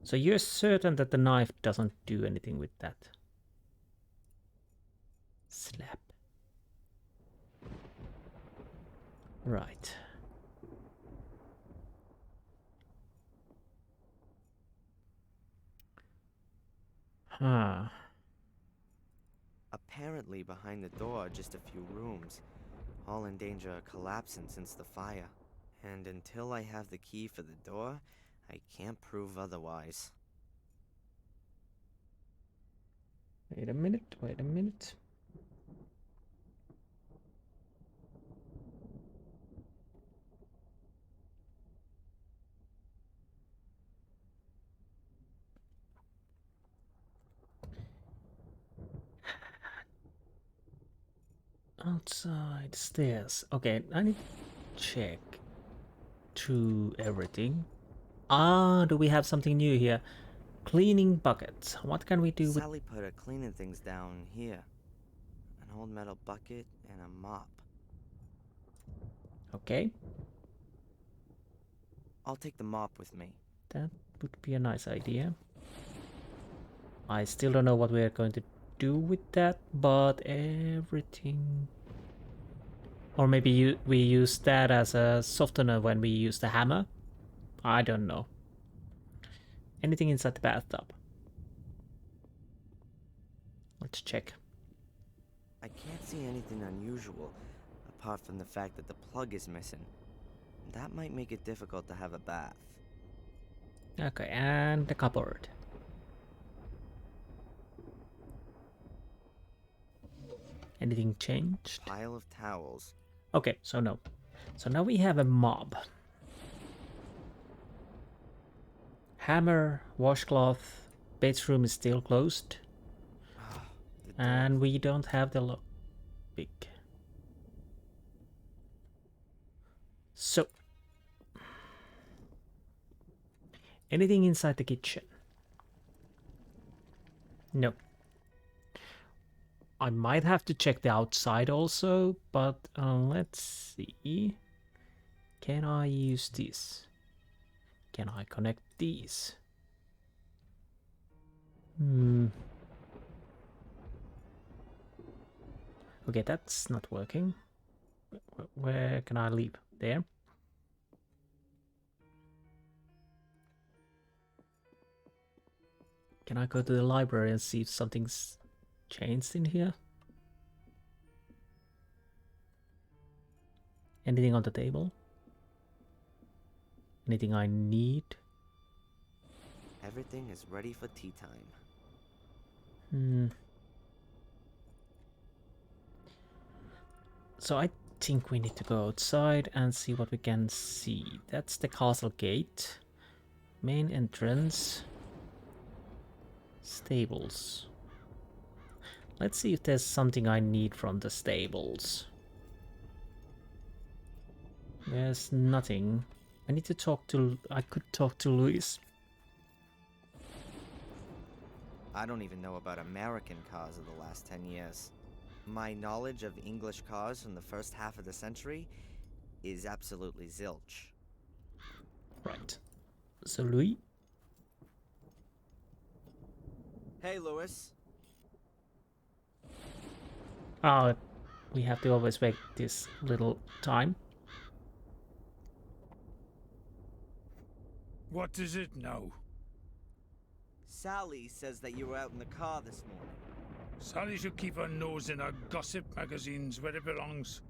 A: So you're certain that the knife doesn't do anything with that? Slap. Right. Huh.
B: Apparently, behind the door are just a few rooms, all in danger of collapsing since the fire. And until I have the key for the door, I can't prove otherwise.
A: Wait a minute, wait a minute. Outside stairs. Okay, I need to check through everything. Ah, do we have something new here? Cleaning buckets. What can we do with...
B: Sally put her cleaning things down here. An old metal bucket and a mop.
A: Okay,
B: I'll take the mop with me.
A: that would be a nice idea. I still don't know what we're going to do with that, but everything... Or maybe we use that as a softener when we use the hammer? I don't know. Anything inside the bathtub? Let's check.
B: I can't see anything unusual, apart from the fact that the plug is missing. That might make it difficult to have a bath.
A: Okay, and the cupboard. Anything changed?
B: Pile of towels.
A: Okay, so no. So now we have a mob. Hammer, washcloth, bedroom is still closed.
B: The door.
A: And we don't have the lock pick. So, anything inside the kitchen? No. I might have to check the outside also, but let's see. Can I use this? Can I connect these? Okay, that's not working. Where can I leave? There. Can I go to the library and see if something's changed in here? Anything on the table? Anything I need?
B: Everything is ready for tea time.
A: So I think we need to go outside and see what we can see. That's the castle gate. Main entrance. Stables. Let's see if there's something I need from the stables. There's nothing. I need to talk to... I could talk to Louis.
B: I don't even know about American cars of the last 10 years. My knowledge of English cars from the first half of the century is absolutely zilch.
A: Right. So Louis?
B: Hey, Louis.
A: We have to always wait this little time.
F: What is it now?
B: Sally says that you were out in the car this morning.
F: Sally should keep her nose in her gossip magazines where it belongs.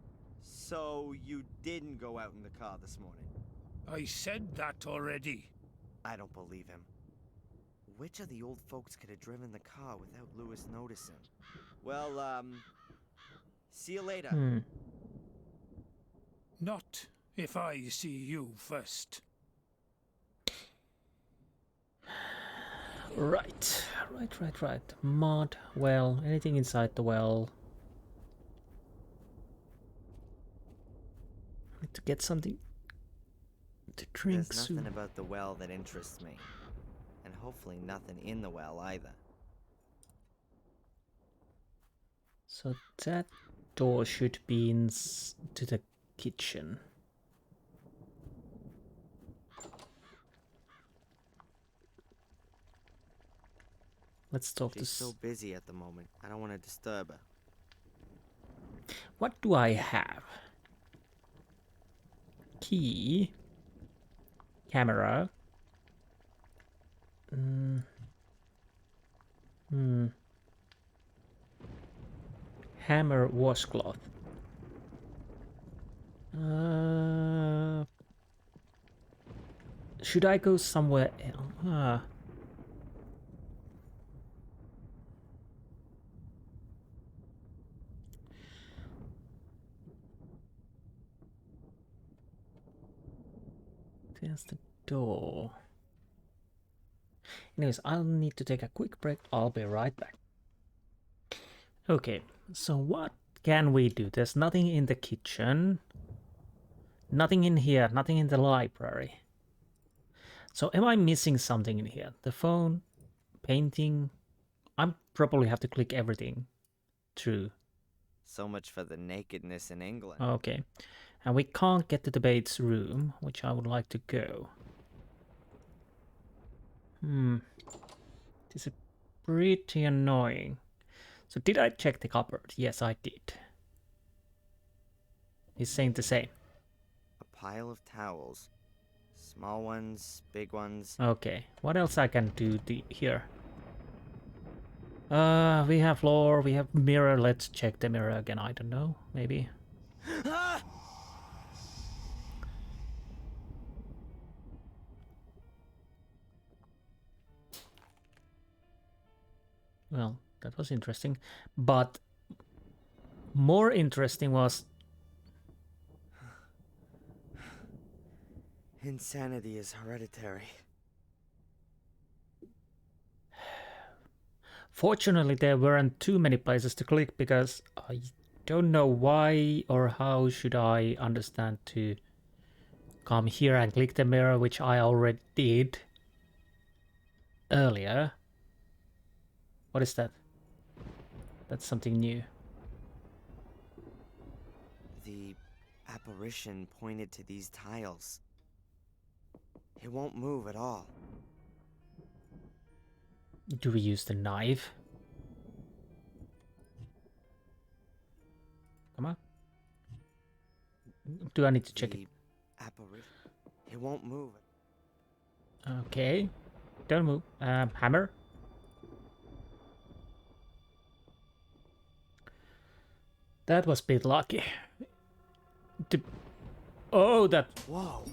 B: So you didn't go out in the car this morning?
F: I said that already.
B: I don't believe him. Which of the old folks could have driven the car without Louis noticing? Well, see you later.
F: Not if I see you first.
A: Right. Mud, well, anything inside the well. I need to get something to drink
B: There's
A: soon.
B: nothing about the well that interests me. And hopefully nothing in the well either.
A: So that door should be to the kitchen. Let's talk
B: She's
A: to...
B: so busy at the moment. I don't want to disturb her.
A: What do I have? Key. Camera. Hammer washcloth. Should I go somewhere else? There's the door. Anyways, I'll need to take a quick break. I'll be right back. Okay, so what can we do? There's nothing in the kitchen. Nothing in here. Nothing in the library. So am I missing something in here? The phone, painting. I probably have to click everything through.
B: So much for the nakedness in England.
A: Okay. And we can't get to the Bates room, which I would like to go. This is pretty annoying. So did I check the cupboard? Yes, I did. He's saying the same.
B: A pile of towels. Small ones, big ones.
A: Okay, what else I can do here? We have floor, we have mirror. Let's check the mirror again. I don't know, maybe. Well, that was interesting, but more interesting was
B: Insanity is hereditary.
A: fortunately there weren't too many places to click because I don't know why or how should I understand to come here and click the mirror, which I already did earlier. What is that? That's something new.
B: The apparition pointed to these tiles. It won't move at all.
A: Do we use the knife? Come on. Do I need to check it?
B: Apparition. It won't move.
A: Okay. Don't move. Hammer. That was a bit lucky. Oh, that.
B: Whoa.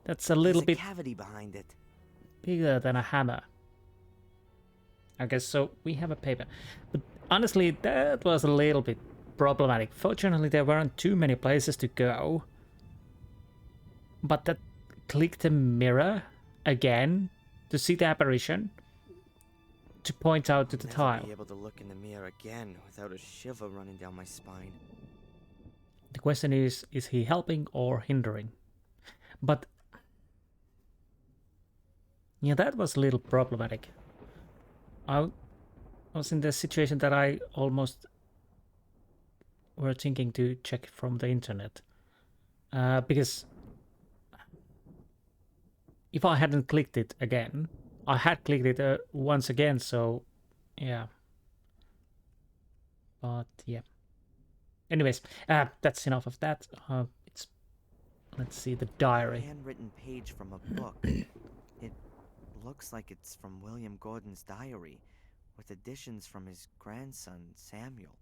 A: That's a little bit
B: There's a cavity behind it.
A: bigger than a hammer. I guess so. We have a paper. But honestly, that was a little bit problematic. Fortunately, there weren't too many places to go. But that click the mirror again to see the apparition to point out to the
B: I'll
A: tile.
B: never be able to look in the mirror again without a shiver running down my spine.
A: The question is he helping or hindering? But yeah, that was a little problematic. I was in the situation that I almost were thinking to check from the internet. Because if I hadn't clicked it again, I had clicked it once again, so yeah. But yeah. Anyways, that's enough of that. Let's see the diary.
B: Handwritten page from a book. It looks like it's from William Gordon's diary, with additions from his grandson, Samuel.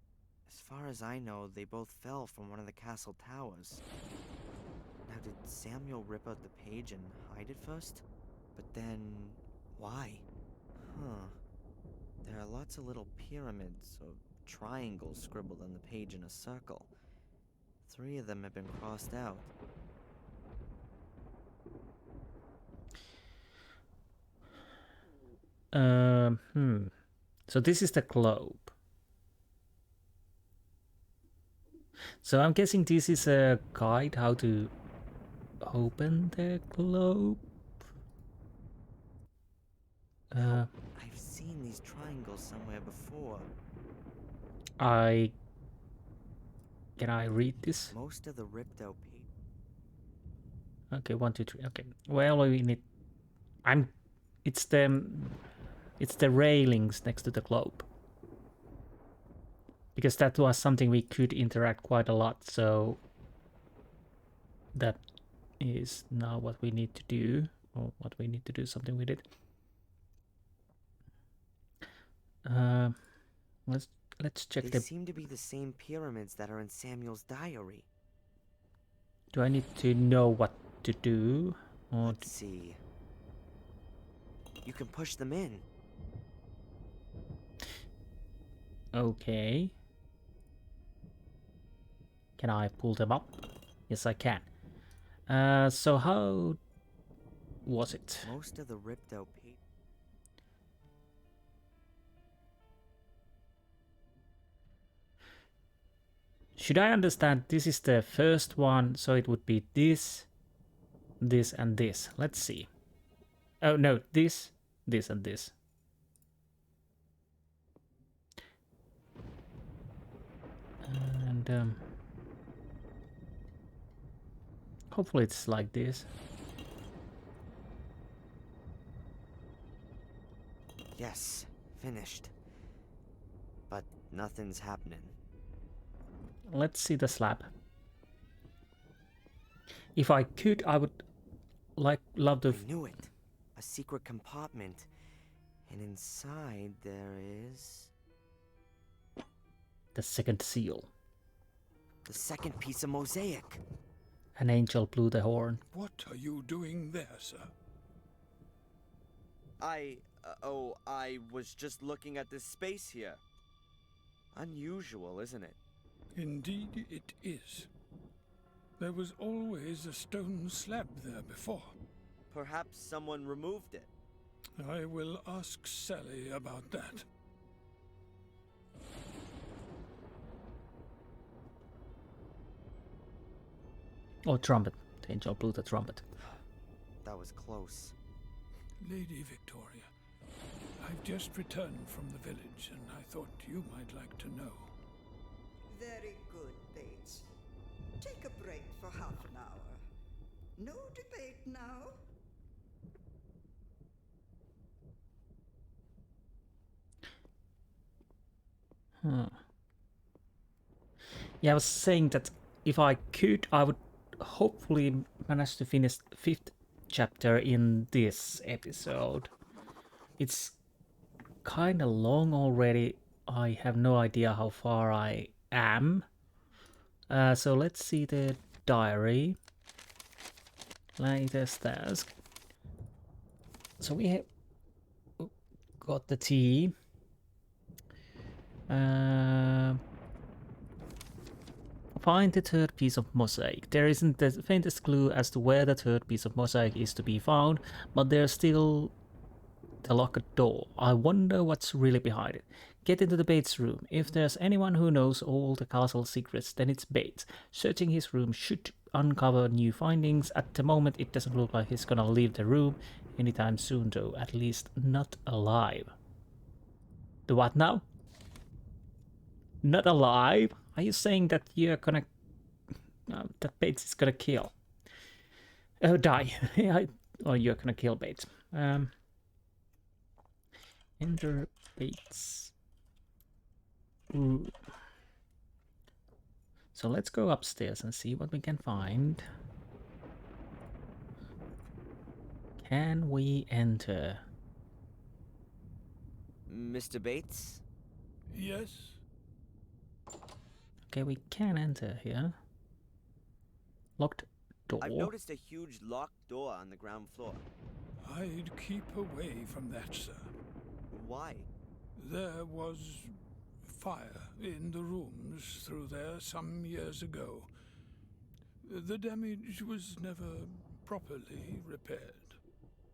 B: As far as I know, they both fell from one of the castle towers. Now, did Samuel rip out the page and hide it first? But then, why? Huh. There are lots of little pyramids or triangles scribbled on the page in a circle. 3 of them have been crossed out.
A: So this is the globe. So I'm guessing this is a guide how to open the globe.
B: I've seen these triangles somewhere before.
A: Can I read this?
B: Most of the ripped out page.
A: Okay, 1, 2, 3. Okay. Well, we need. It's the railings next to the globe. Because that was something we could interact quite a lot, so that is now what we need to do, or what we need to do something with it. Let's let's check
B: They
A: the.
B: seem to be the same pyramids that are in Samuel's diary.
A: Do I need to know what to do? Or
B: Let's see. You can push them in.
A: okay. Can I pull them up? Yes, I can. So how was it?
B: Most of the ripped out paper.
A: Should I understand this is the first one, so it would be this, this, and this. Let's see. Oh no, this, this, and this. And hopefully it's like this.
B: Yes, finished. But nothing's happening.
A: Let's see the slab. If I could, I would love to.
B: I knew it. A secret compartment. And inside there is
A: The second seal.
B: the second piece of mosaic.
A: An angel blew the horn.
F: What are you doing there, sir?
B: I was just looking at this space here. Unusual, isn't it?
F: Indeed it is. There was always a stone slab there before.
B: Perhaps someone removed it.
F: I will ask Sally about that.
A: Oh, trumpet. The angel blew the trumpet.
B: That was close.
F: Lady Victoria, I've just returned from the village and I thought you might like to know.
D: Very good, Bates. Take a break for half an hour. No debate now.
A: Yeah, I was saying that if I could, I would hopefully manage to finish the 5th chapter in this episode. It's kind of long already. I have no idea how far I am. So let's see the diary. Latest task. So we have got the tea. Find the third piece of mosaic. There isn't the faintest clue as to where the third piece of mosaic is to be found, but there's still the locked door. I wonder what's really behind it. Get into the Bates room. If there's anyone who knows all the castle secrets, then it's Bates. Searching his room should uncover new findings. At the moment, it doesn't look like he's gonna leave the room anytime soon, though. At least not alive. The what now? Not alive? Are you saying that you're gonna... that Bates is gonna kill? Oh, die. Or you're gonna kill Bates. Enter Bates. Ooh. So let's go upstairs and see what we can find. Can we enter?
B: Mr. Bates?
F: Yes?
A: Okay, we can enter here. Locked door.
B: I've noticed a huge locked door on the ground floor.
F: I'd keep away from that, sir.
B: Why?
F: There was fire in the rooms through there some years ago. The damage was never properly repaired.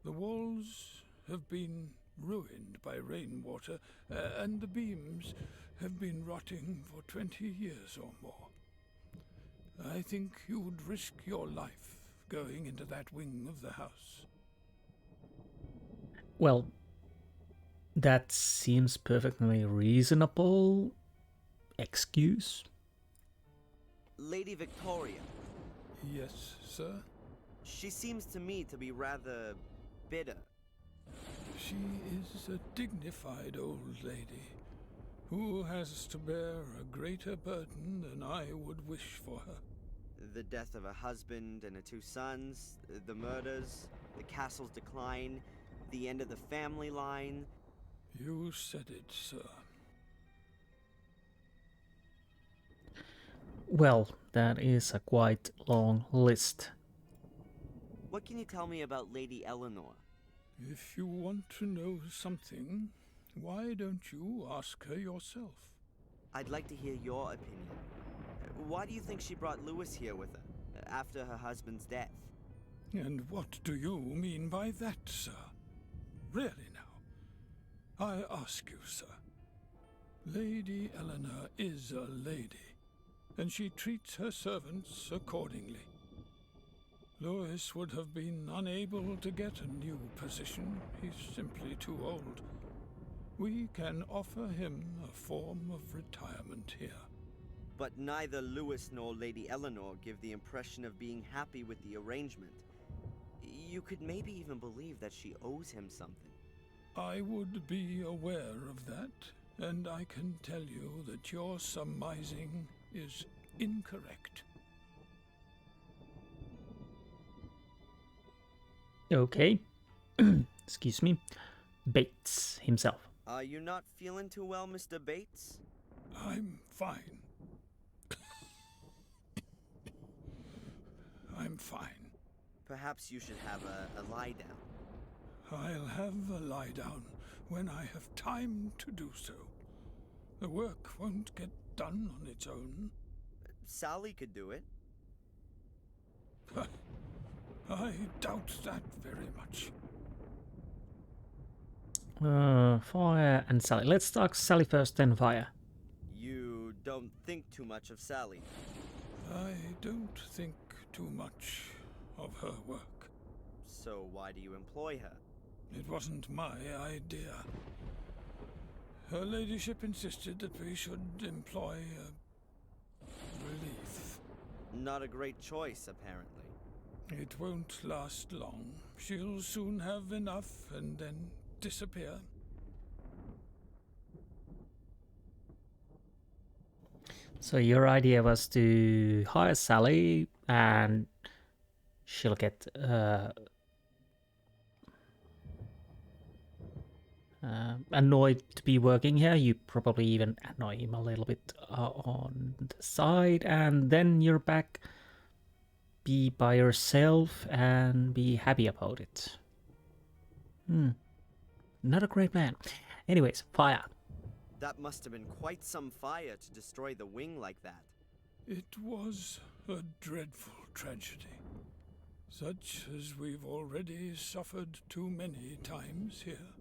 F: The walls have been ruined by rainwater, and the beams have been rotting for 20 years or more. I think you would risk your life going into that wing of the house.
A: Well, that seems perfectly reasonable excuse.
B: Lady Victoria.
F: Yes, sir?
B: She seems to me to be rather bitter.
F: She is a dignified old lady who has to bear a greater burden than I would wish for her.
B: The death of a husband and her 2 sons, the murders, the castle's decline, the end of the family line.
F: You said it, sir.
A: Well, that is a quite long list.
B: What can you tell me about Lady Eleanor?
F: If you want to know something, why don't you ask her yourself?
B: I'd like to hear your opinion. Why do you think she brought Lewis here with her, after her husband's death?
F: And what do you mean by that, sir? Really now, I ask you, sir. Lady Eleanor is a lady, and she treats her servants accordingly. Lewis would have been unable to get a new position. He's simply too old. We can offer him a form of retirement here.
B: But neither Lewis nor Lady Eleanor give the impression of being happy with the arrangement. You could maybe even believe that she owes him something.
F: I would be aware of that, and I can tell you that your surmising is incorrect.
A: Okay. Excuse me. Bates himself.
B: Are you not feeling too well, Mr. Bates?
F: I'm fine. I'm fine.
B: Perhaps you should have a lie down.
F: I'll have a lie down when I have time to do so. The work won't get done on its own.
B: Sally could do it.
F: I doubt that very much.
A: Fire and Sally. Let's talk Sally first, then Fire.
B: You don't think too much of Sally.
F: I don't think too much of her work.
B: So why do you employ her?
F: It wasn't my idea. Her ladyship insisted that we should employ a relief.
B: Not a great choice, apparently.
F: It won't last long. She'll soon have enough and then disappear.
A: So your idea was to hire Sally and she'll get annoyed to be working here. You probably even annoy him a little bit on the side, and then you're back, be by yourself and be happy about it. Not a great plan. Anyways, Fire.
B: That must have been quite some fire to destroy the wing like that.
F: It was a dreadful tragedy, such as we've already suffered too many times here.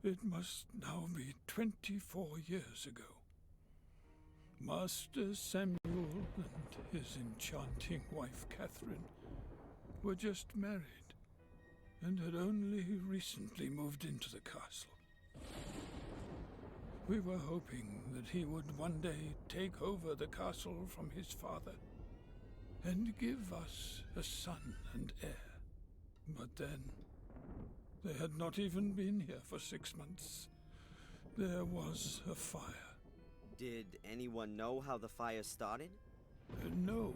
F: It must now be 24 years ago. Master Samuel and his enchanting wife Catherine were just married and had only recently moved into the castle. We were hoping that he would one day take over the castle from his father and give us a son and heir. But then, they had not even been here for 6 months. There was a fire.
B: Did anyone know how the fire started?
F: No.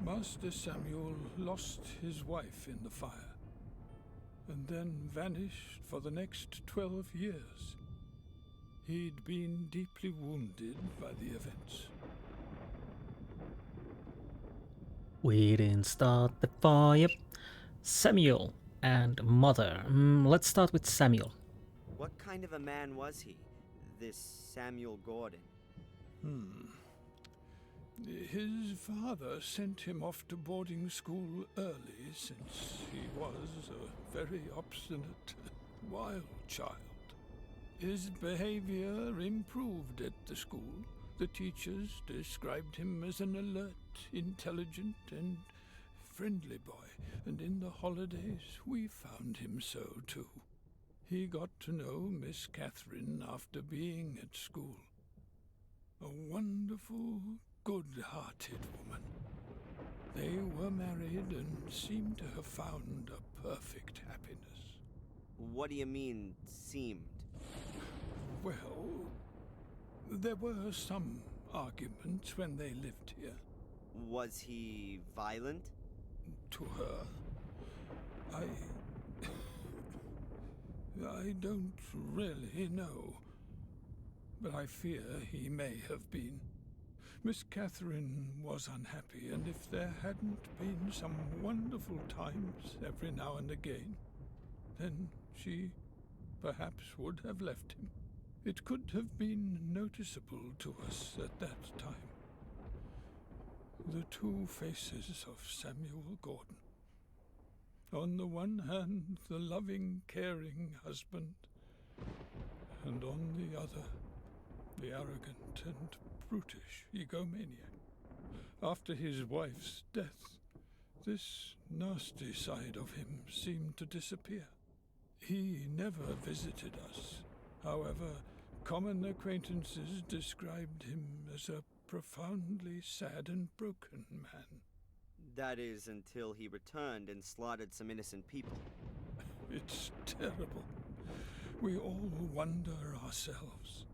F: Master Samuel lost his wife in the fire, and then vanished for the next 12 years. He'd been deeply wounded by the events.
A: We didn't start the fire. Samuel and Mother. Let's start with Samuel.
B: What kind of a man was he, this Samuel Gordon?
F: His father sent him off to boarding school early, since he was a very obstinate, wild child. His behavior improved at the school. The teachers described him as an alert, intelligent, and friendly boy, and in the holidays we found him so too. He got to know Miss Catherine after being at school. A wonderful, good-hearted woman. They were married and seemed to have found a perfect happiness.
B: What do you mean, seemed?
F: Well, there were some arguments when they lived here.
B: Was he violent?
F: To her, I don't really know, but I fear he may have been. Miss Catherine was unhappy, and if there hadn't been some wonderful times every now and again, then she perhaps would have left him. It could have been noticeable to us at that time. The two faces of Samuel Gordon. On the one hand, the loving, caring husband, and on the other, the arrogant and brutish egomaniac. After his wife's death, this nasty side of him seemed to disappear. He never visited us. However, common acquaintances described him as a profoundly sad and broken man.
B: That is, until he returned and slaughtered some innocent people.
F: It's terrible. We all wonder ourselves.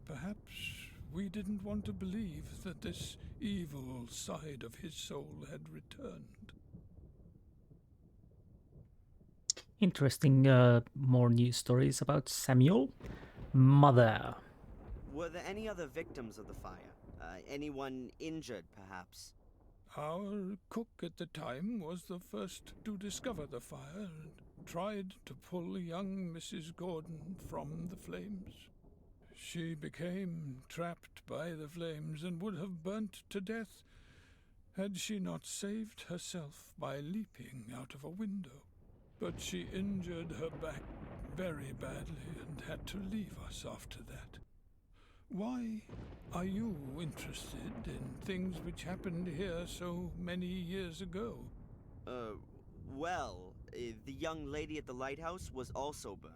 F: Perhaps we didn't want to believe that this evil side of his soul had returned.
A: Interesting, more news stories about Samuel. Mother.
B: Were there any other victims of the fire? Anyone injured, perhaps?
F: Our cook at the time was the first to discover the fire and tried to pull young Mrs. Gordon from the flames. She became trapped by the flames and would have burnt to death had she not saved herself by leaping out of a window. But she injured her back very badly and had to leave us after that. Why are you interested in things which happened here so many years ago?
B: The young lady at the lighthouse was also burned.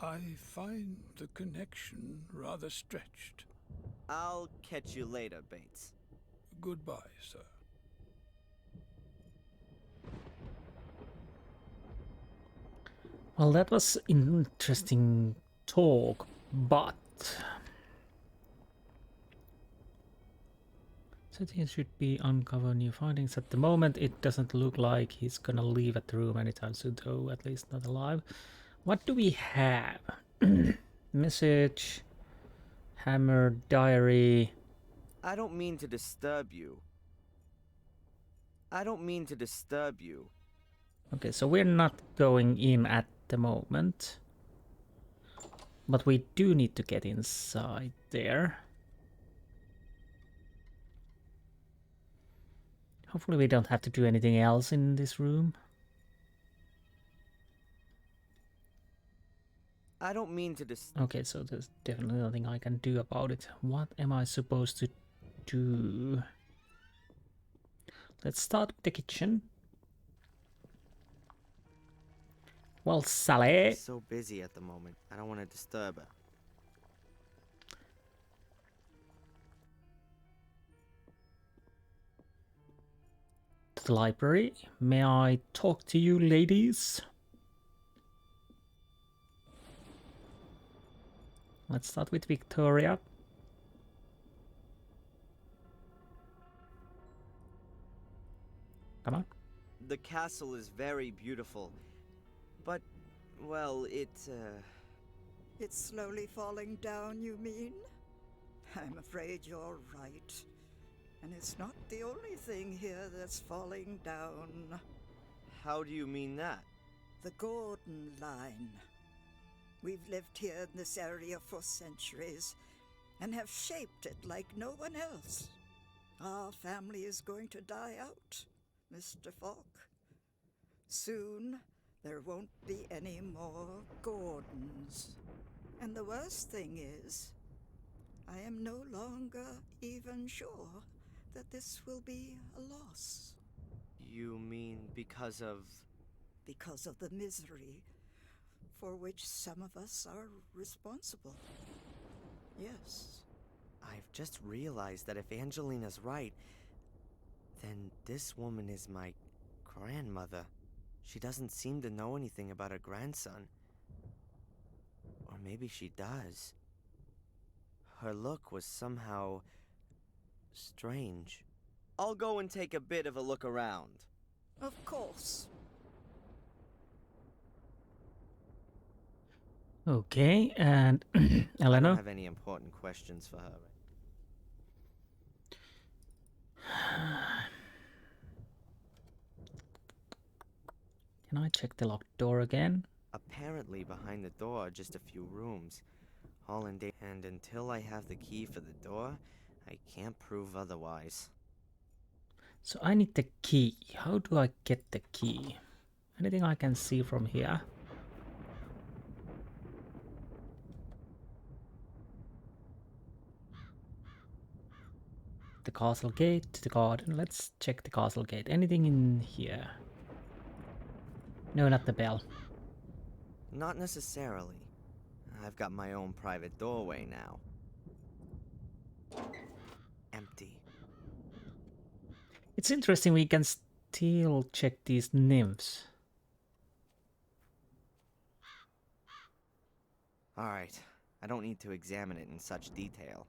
F: I find the connection rather stretched.
B: I'll catch you later, Bates.
F: Goodbye, sir.
A: Well, that was interesting talk, but settings should be uncover new findings. At the moment, it doesn't look like he's gonna leave at the room anytime soon, though, at least not alive. What do we have? Message, hammer, diary.
B: I don't mean to disturb you.
A: Okay, so we're not going in at the moment. But we do need to get inside there. Hopefully we don't have to do anything else in this room.
B: I don't mean to
A: Okay, so there's definitely nothing I can do about it. What am I supposed to do? Let's start with the kitchen. Well, Sally.
B: She's so busy at the moment. I don't want to disturb her.
A: To the library. May I talk to you, ladies? Let's start with Victoria. Come on.
B: The castle is very beautiful. But, well, It's
D: slowly falling down, you mean? I'm afraid you're right. And it's not the only thing here that's falling down.
B: How do you mean that?
D: The Gordon line. We've lived here in this area for centuries and have shaped it like no one else. Our family is going to die out, Mr. Falk. Soon, there won't be any more Gordons. And the worst thing is, I am no longer even sure that this will be a loss.
B: You mean because of...
D: Because of the misery for which some of us are responsible. Yes.
B: I've just realized that if Angelina's right, then this woman is my grandmother. She doesn't seem to know anything about her grandson. Or maybe she does. Her look was somehow strange. I'll go and take a bit of a look around.
D: Of course.
A: Okay, and
B: I don't
A: Eleanor?
B: have any important questions for her.
A: Can I check the locked door again?
B: Apparently, behind the door are just a few rooms, all in date. And until I have the key for the door, I can't prove otherwise.
A: So I need the key. How do I get the key? Anything I can see from here? The castle gate, the garden. Let's check the castle gate. Anything in here? No, not the bell.
B: Not necessarily. I've got my own private doorway now. Empty.
A: It's interesting we can still check these nymphs.
B: Alright, I don't need to examine it in such detail.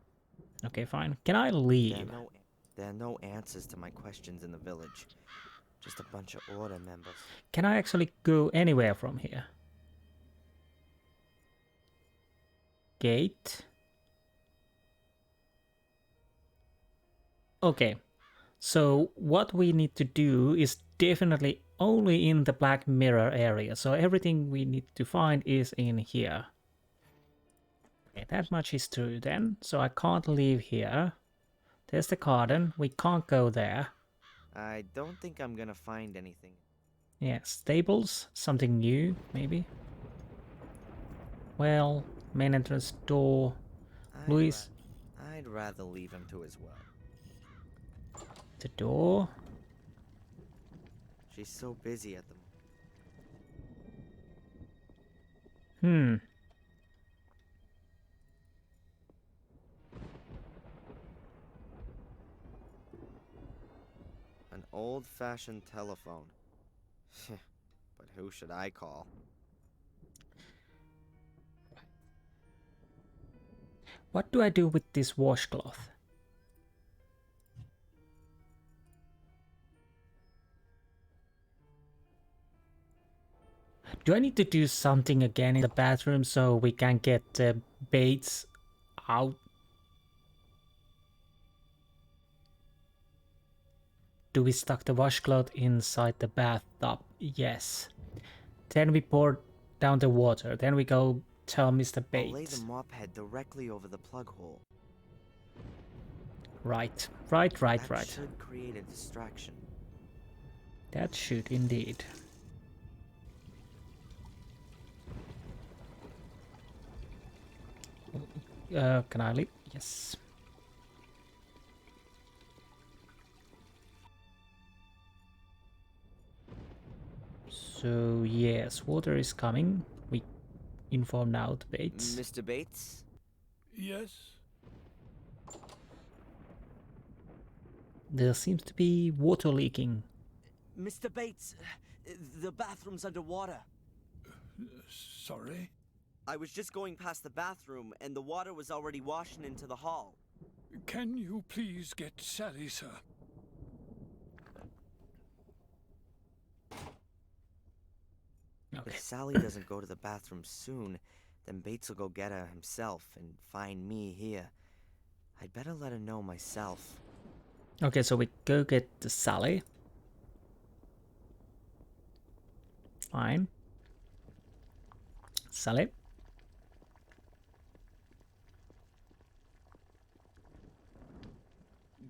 A: Okay, fine. Can I
B: There
A: leave?
B: are no answers to my questions in the village. Just a bunch of order members.
A: Can I actually go anywhere from here? Gate. Okay. So what we need to do is definitely only in the black mirror area. So everything we need to find is in here. Okay, that much is true then. So I can't leave here. There's the garden. We can't go there.
B: I don't think I'm gonna find anything.
A: Yeah, stables. Something new, maybe. Well, main entrance door. Luis.
B: I'd rather leave him to his will.
A: The door.
B: She's so busy at the
A: Hmm.
B: moment. An old-fashioned telephone. But who should I call?
A: What do I do with this washcloth? Do I need to do something again in the bathroom so we can get the baits out? Do we stuck the washcloth inside the bathtub? Yes. Then we pour down the water. Then we go tell Mr.
B: I'll lay the
A: Bates.
B: mop head directly over the plug hole.
A: Right.
B: That should create a distraction.
A: That should indeed. Can I leave? Yes. So yes, water is coming. We inform now the Bates.
B: Mr. Bates?
F: Yes?
A: There seems to be water leaking.
H: Mr. Bates, the bathroom's underwater.
F: Sorry?
B: I was just going past the bathroom and the water was already washing into the hall.
F: Can you please get Sally, sir?
A: Okay.
B: If Sally doesn't go to the bathroom soon, then Bates will go get her himself and find me here. I'd better let her know myself.
A: Okay, so we go get the Sally. Fine. Sally.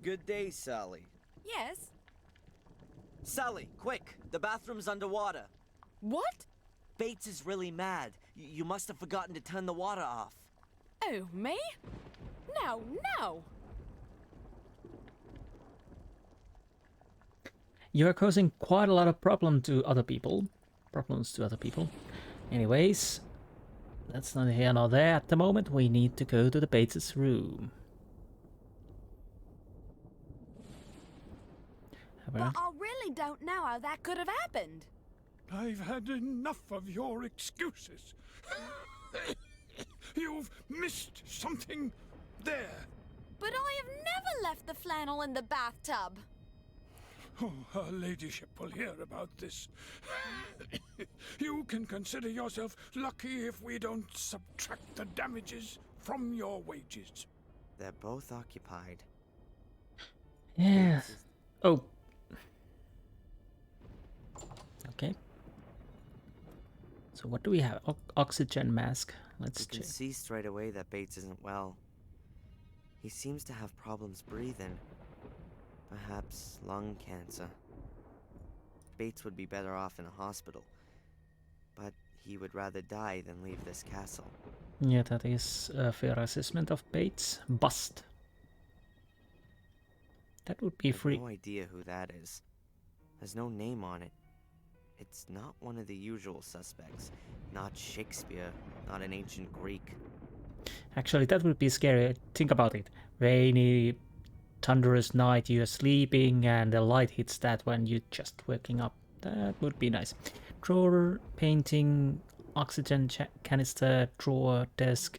B: Good day, Sally.
E: Yes?
B: Sally, quick! The bathroom's underwater.
E: What?
H: Bates is really mad. You must have forgotten to turn the water off.
E: Oh, me? No, no!
A: You are causing quite a lot of problems to other people. Anyways, that's not here nor there at the moment. We need to go to the Bates' room.
E: But I really don't know how that could have happened.
F: I've had enough of your excuses. You've missed something there.
E: But I have never left the flannel in the bathtub.
F: Oh, her ladyship will hear about this. You can consider yourself lucky if we don't subtract the damages from your wages.
B: They're both occupied.
A: Yes.
B: Bates is-
A: Oh. Okay. So what do we have? Oxygen mask. Let's
B: You can
A: check.
B: see straight away that Bates isn't well. He seems to have problems breathing. Perhaps lung cancer. Bates would be better off in a hospital. But he would rather die than leave this castle.
A: Yeah, that is a fair assessment of Bates. Bust. That would be
B: I have
A: free.
B: no idea who that is. There's no name on it. It's not one of the usual suspects. Not Shakespeare, not an ancient Greek.
A: Actually, that would be scary. Think about it. Rainy, thunderous night, you're sleeping, and the light hits that when you're just waking up. That would be nice. Drawer, painting, oxygen canister, drawer, desk,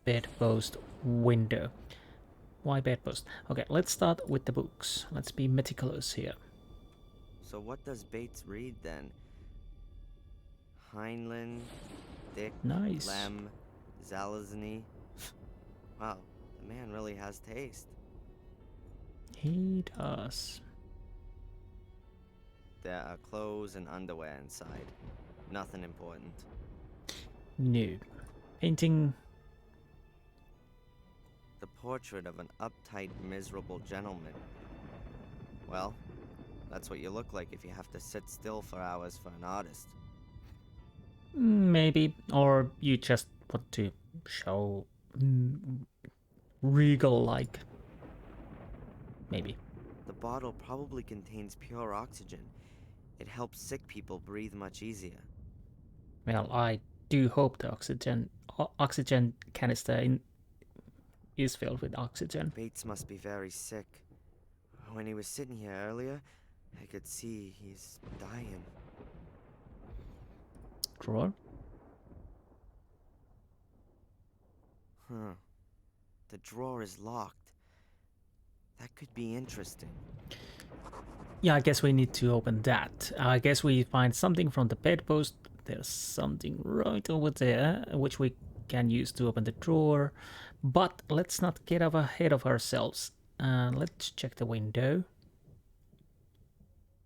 A: bedpost, window. Why bedpost? Okay, let's start with the books. Let's be meticulous here.
B: So what does Bates read then? Heinlein, Dick,
A: Nice.
B: Lem, Zalazny. Wow, the man really has taste.
A: He does.
B: There are clothes and underwear inside. Nothing important.
A: No. Painting.
B: The portrait of an uptight, miserable gentleman. Well, that's what you look like if you have to sit still for hours for an artist.
A: Maybe. Or you just want to show regal like. Maybe.
B: The bottle probably contains pure oxygen. It helps sick people breathe much easier.
A: Well, I do hope the oxygen canister is filled with oxygen.
B: Bates must be very sick. When he was sitting here earlier, I could see he's dying.
A: Drawer.
B: Huh. The drawer is locked. That could be interesting.
A: Yeah, I guess we need to open that. I guess we find something from the bedpost. There's something right over there, which we can use to open the drawer. But let's not get ahead of ourselves. Let's check the window.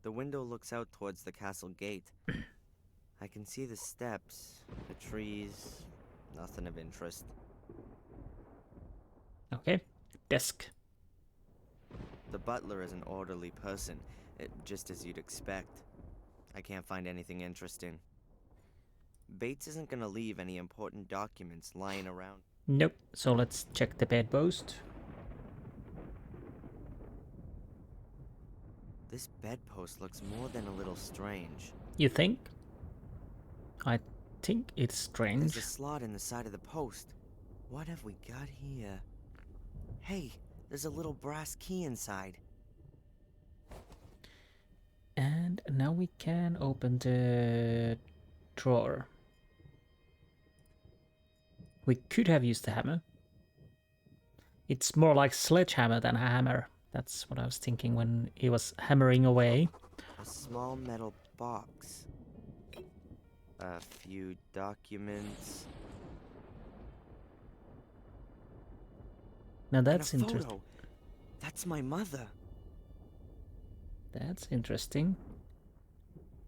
B: The window looks out towards the castle gate. I can see the steps, the trees, nothing of interest.
A: Okay, desk.
B: The butler is an orderly person, just as you'd expect. I can't find anything interesting. Bates isn't gonna leave any important documents lying around.
A: Nope, so let's check the bedpost.
B: This bedpost looks more than a little strange.
A: You think? I think it's strange.
B: There's a slot in the side of the post. What have we got here? Hey, there's a little brass key inside.
A: And now we can open the drawer. We could have used the hammer. It's more like sledgehammer than a hammer. That's what I was thinking when he was hammering away.
B: A small metal box. A few documents.
A: Now
B: And
A: that's
B: a
A: interesting.
B: photo. That's my mother.
A: That's interesting.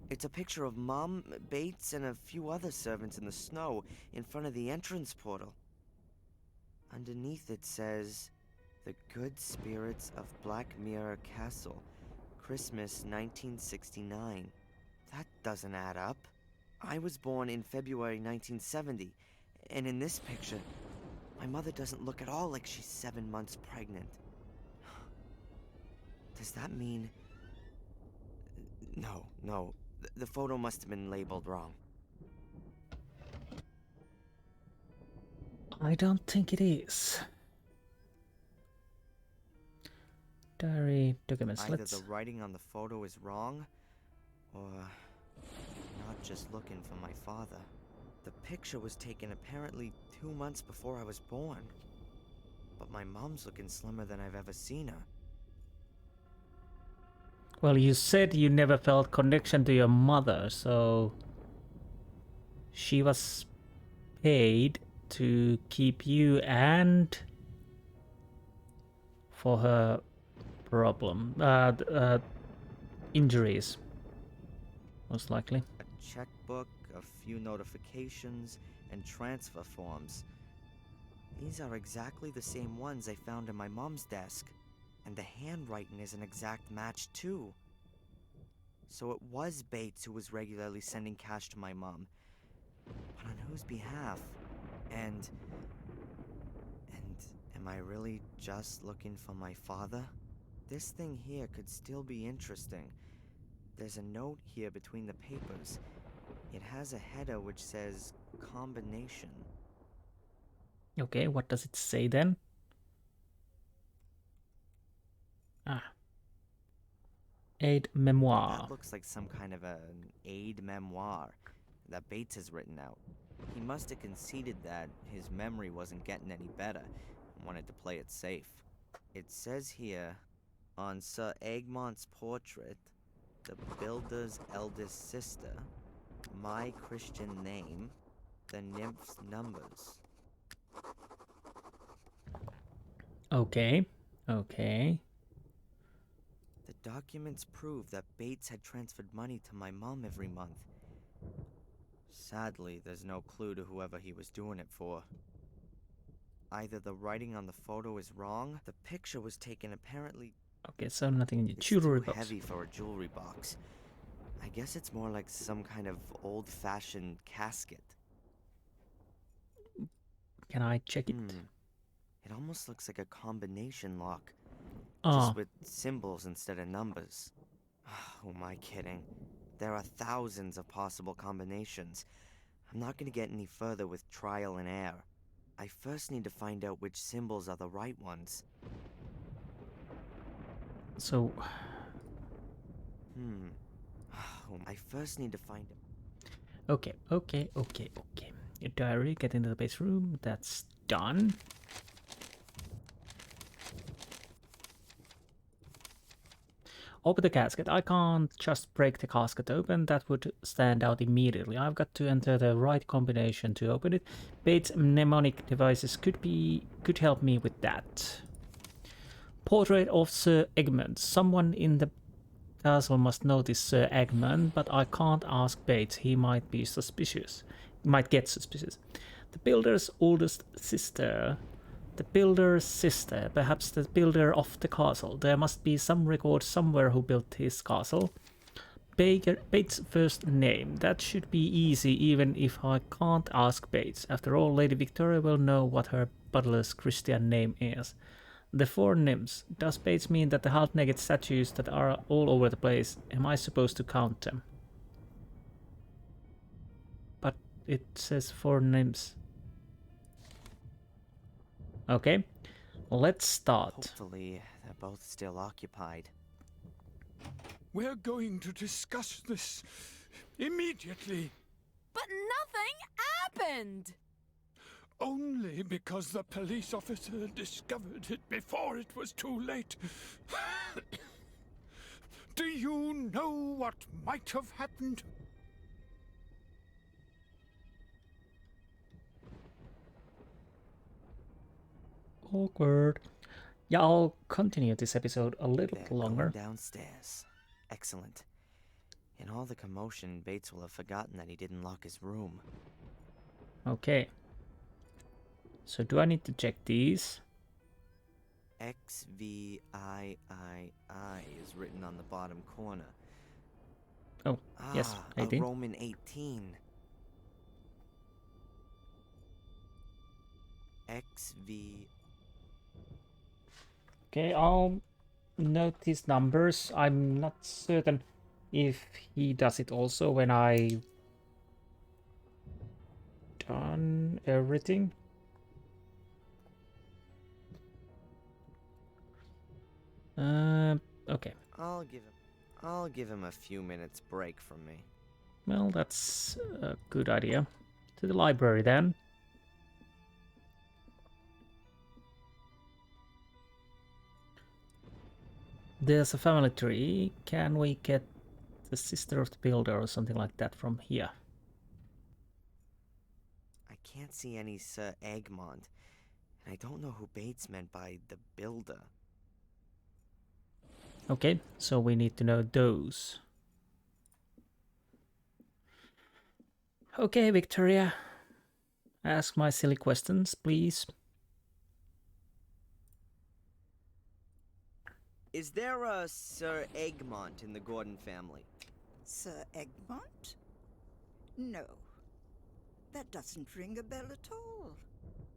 B: It's a picture of Mom, Bates, and a few other servants in the snow in front of the entrance portal. Underneath it says, "The Good Spirits of Black Mirror Castle, Christmas 1969. That doesn't add up. I was born in February 1970, and in this picture, my mother doesn't look at all like she's 7 months pregnant. Does that mean... No. The photo must have been labeled wrong.
A: I don't think it is. Diary documents.
B: Either
A: Let's.
B: the writing on the photo is wrong, or not just looking for my father. The picture was taken apparently 2 months before I was born. But my mom's looking slimmer than I've ever seen her.
A: Well, you said you never felt connection to your mother, so she was paid to keep you and for her problem, injuries, most likely.
B: A checkbook, a few notifications, and transfer forms. These are exactly the same ones I found in my mom's desk. And the handwriting is an exact match, too. So it was Bates who was regularly sending cash to my mom. But on whose behalf? And am I really just looking for my father? This thing here could still be interesting. There's a note here between the papers. It has a header which says combination.
A: Okay, what does it say then? Ah. Aid memoir.
B: That looks like some kind of an aid memoir that Bates has written out. He must have conceded that his memory wasn't getting any better and wanted to play it safe. It says here, on Sir Egmont's portrait, the builder's eldest sister, my Christian name, the nymph's numbers.
A: Okay, okay.
B: The documents prove that Bates had transferred money to my mom every month. Sadly, there's no clue to whoever he was doing it for. Either the writing on the photo is wrong, the picture was taken apparently...
A: Okay, so nothing in the
B: It's
A: jewelry
B: too
A: box.
B: heavy for a jewelry box. I guess it's more like some kind of old-fashioned casket.
A: Can I check it?
B: It almost looks like a combination lock.
A: Ah,
B: Just with symbols instead of numbers. Who am I kidding? There are thousands of possible combinations. I'm not going to get any further with trial and error. I first need to find out which symbols are the right ones.
A: so
B: I first need to find out.
A: okay. Your diary, get into the base room. That's done. Open the casket. I can't just break the casket open. That would stand out immediately. I've got to enter the right combination to open it. Bates' mnemonic devices could help me with that. Portrait of Sir Egmont. Someone in the castle must notice Sir Egmont, but I can't ask Bates. He might be suspicious. Might get suspicious. The builder's oldest sister. The builder's sister, perhaps the builder of the castle. There must be some record somewhere who built his castle. Bates' first name. That should be easy even if I can't ask Bates. After all, Lady Victoria will know what her butler's Christian name is. The 4 nymphs. Does Bates mean that the half-naked statues that are all over the place, am I supposed to count them? But it says 4 nymphs. Okay, let's start.
B: Hopefully, they're both still occupied.
F: We're going to discuss this immediately.
E: But nothing happened!
F: Only because the police officer discovered it before it was too late. Do you know what might have happened?
A: Awkward. Yeah, I'll continue this episode a little
B: They're
A: longer.
B: going downstairs. Excellent. In all the commotion, Bates will have forgotten that he didn't lock his room.
A: Okay. So do I need to check these?
B: XVIII is written on the bottom corner.
A: Oh, yes,
B: a
A: 18.
B: Roman 18. XV.
A: Okay, I'll note these numbers. I'm not certain if he does it also when I done everything. Okay.
B: I'll give him a few minutes break from me.
A: Well, that's a good idea. To the library then. There's a family tree. Can we get the sister of the builder or something like that from here?
B: I can't see any Sir Egmont, and I don't know who Bates meant by the builder.
A: Okay, so we need to know those. Okay, Victoria. Ask my silly questions, please.
B: Is there a Sir Egmont in the Gordon family?
D: Sir Egmont? No. That doesn't ring a bell at all.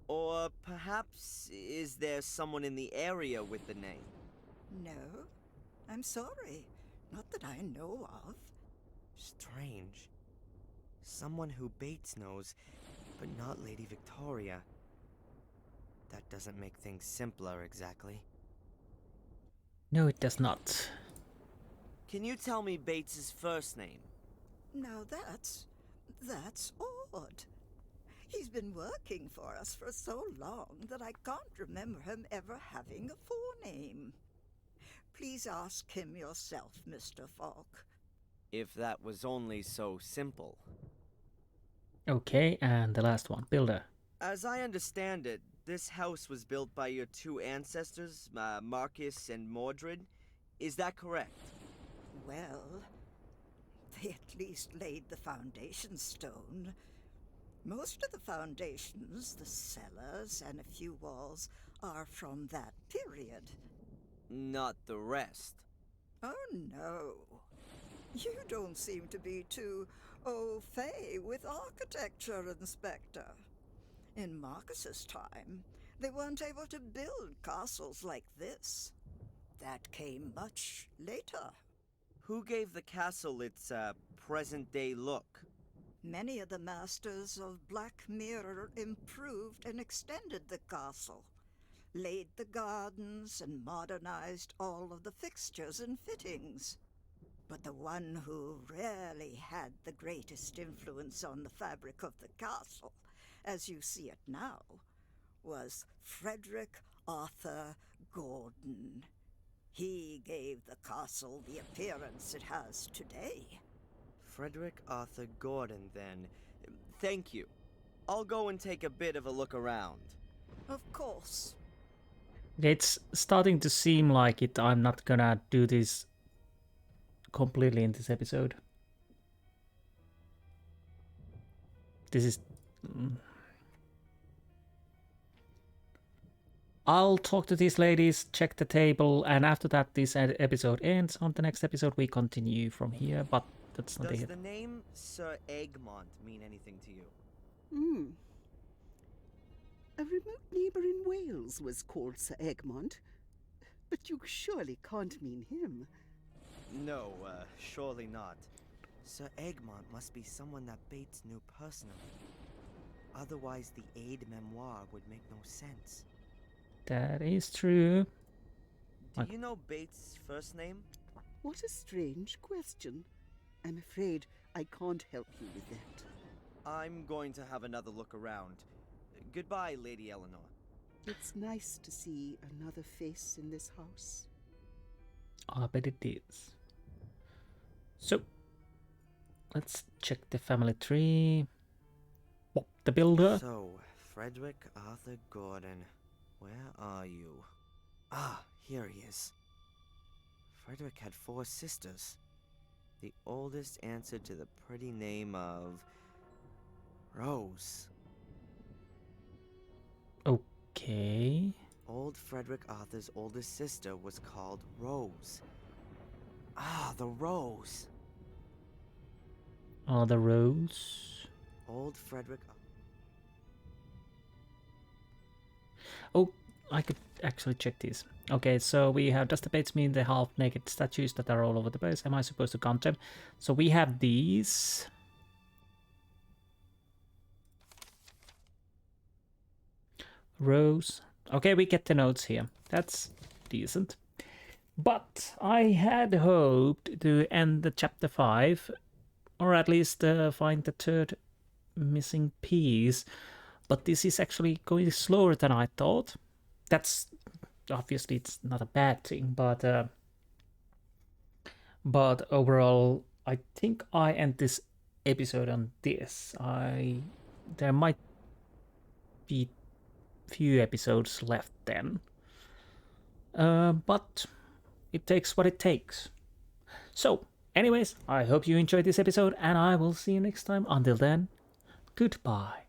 B: Or perhaps is there someone in the area with the name?
D: No. I'm sorry. Not that I know of.
B: Strange. Someone who Bates knows, but not Lady Victoria. That doesn't make things simpler, exactly.
A: No, it does not.
B: Can you tell me Bates's first name?
D: Now that's odd. He's been working for us for so long that I can't remember him ever having a forename. Please ask him yourself, Mr. Falk.
B: If that was only so simple.
A: Okay, and the last one, builder.
B: As I understand it, this house was built by your two ancestors, Marcus and Mordred. Is that correct?
D: Well, they at least laid the foundation stone. Most of the foundations, the cellars, and a few walls are from that period.
B: Not the rest.
D: Oh, no. You don't seem to be too au fait with architecture, Inspector. In Marcus's time, they weren't able to build castles like this. That came much later.
B: Who gave the castle its present-day look?
D: Many of the masters of Black Mirror improved and extended the castle, laid the gardens, and modernized all of the fixtures and fittings. But the one who really had the greatest influence on the fabric of the castle, as you see it now, was Frederick Arthur Gordon. He gave the castle the appearance it has today.
B: Frederick Arthur Gordon, then. Thank you. I'll go and take a bit of a look around.
D: Of course.
A: It's starting to seem like it. I'm not gonna do this completely in this episode. This is... I'll talk to these ladies, check the table, and after that this episode ends. On the next episode we continue from here, but that's not
B: Does
A: it.
B: the name Sir Egmont mean anything to you?
C: A remote neighbour in Wales was called Sir Egmont, but you surely can't mean him.
B: No, surely not. Sir Egmont must be someone that Bates knew personally. Otherwise, the aide memoir would make no sense.
A: That is true.
B: Do you know Bates' first name?
C: What a strange question. I'm afraid I can't help you with that.
B: I'm going to have another look around. Goodbye, Lady Eleanor.
C: It's nice to see another face in this house.
A: I bet it is. So, let's check the family tree. Bob the Builder.
B: So, Frederick Arthur Gordon, where are you? Ah, here he is. Frederick had 4 sisters. The oldest answered to the pretty name of Rose.
A: Okay.
B: Old Frederick Arthur's oldest sister was called Rose. Ah, the Rose.
A: The rose.
B: Old Frederick...
A: Oh, I could actually check these. Okay, so we have, does the Bates mean the half-naked statues that are all over the place? Am I supposed to count them? So we have these. Rose. Okay, we get the notes here. That's decent. But I had hoped to end the chapter 5, or at least find the third missing piece. But this is actually going slower than I thought. That's obviously it's not a bad thing, but But overall, I think I end this episode on this. There might be few episodes left then. But it takes what it takes. So, anyways, I hope you enjoyed this episode, and I will see you next time. Until then, goodbye.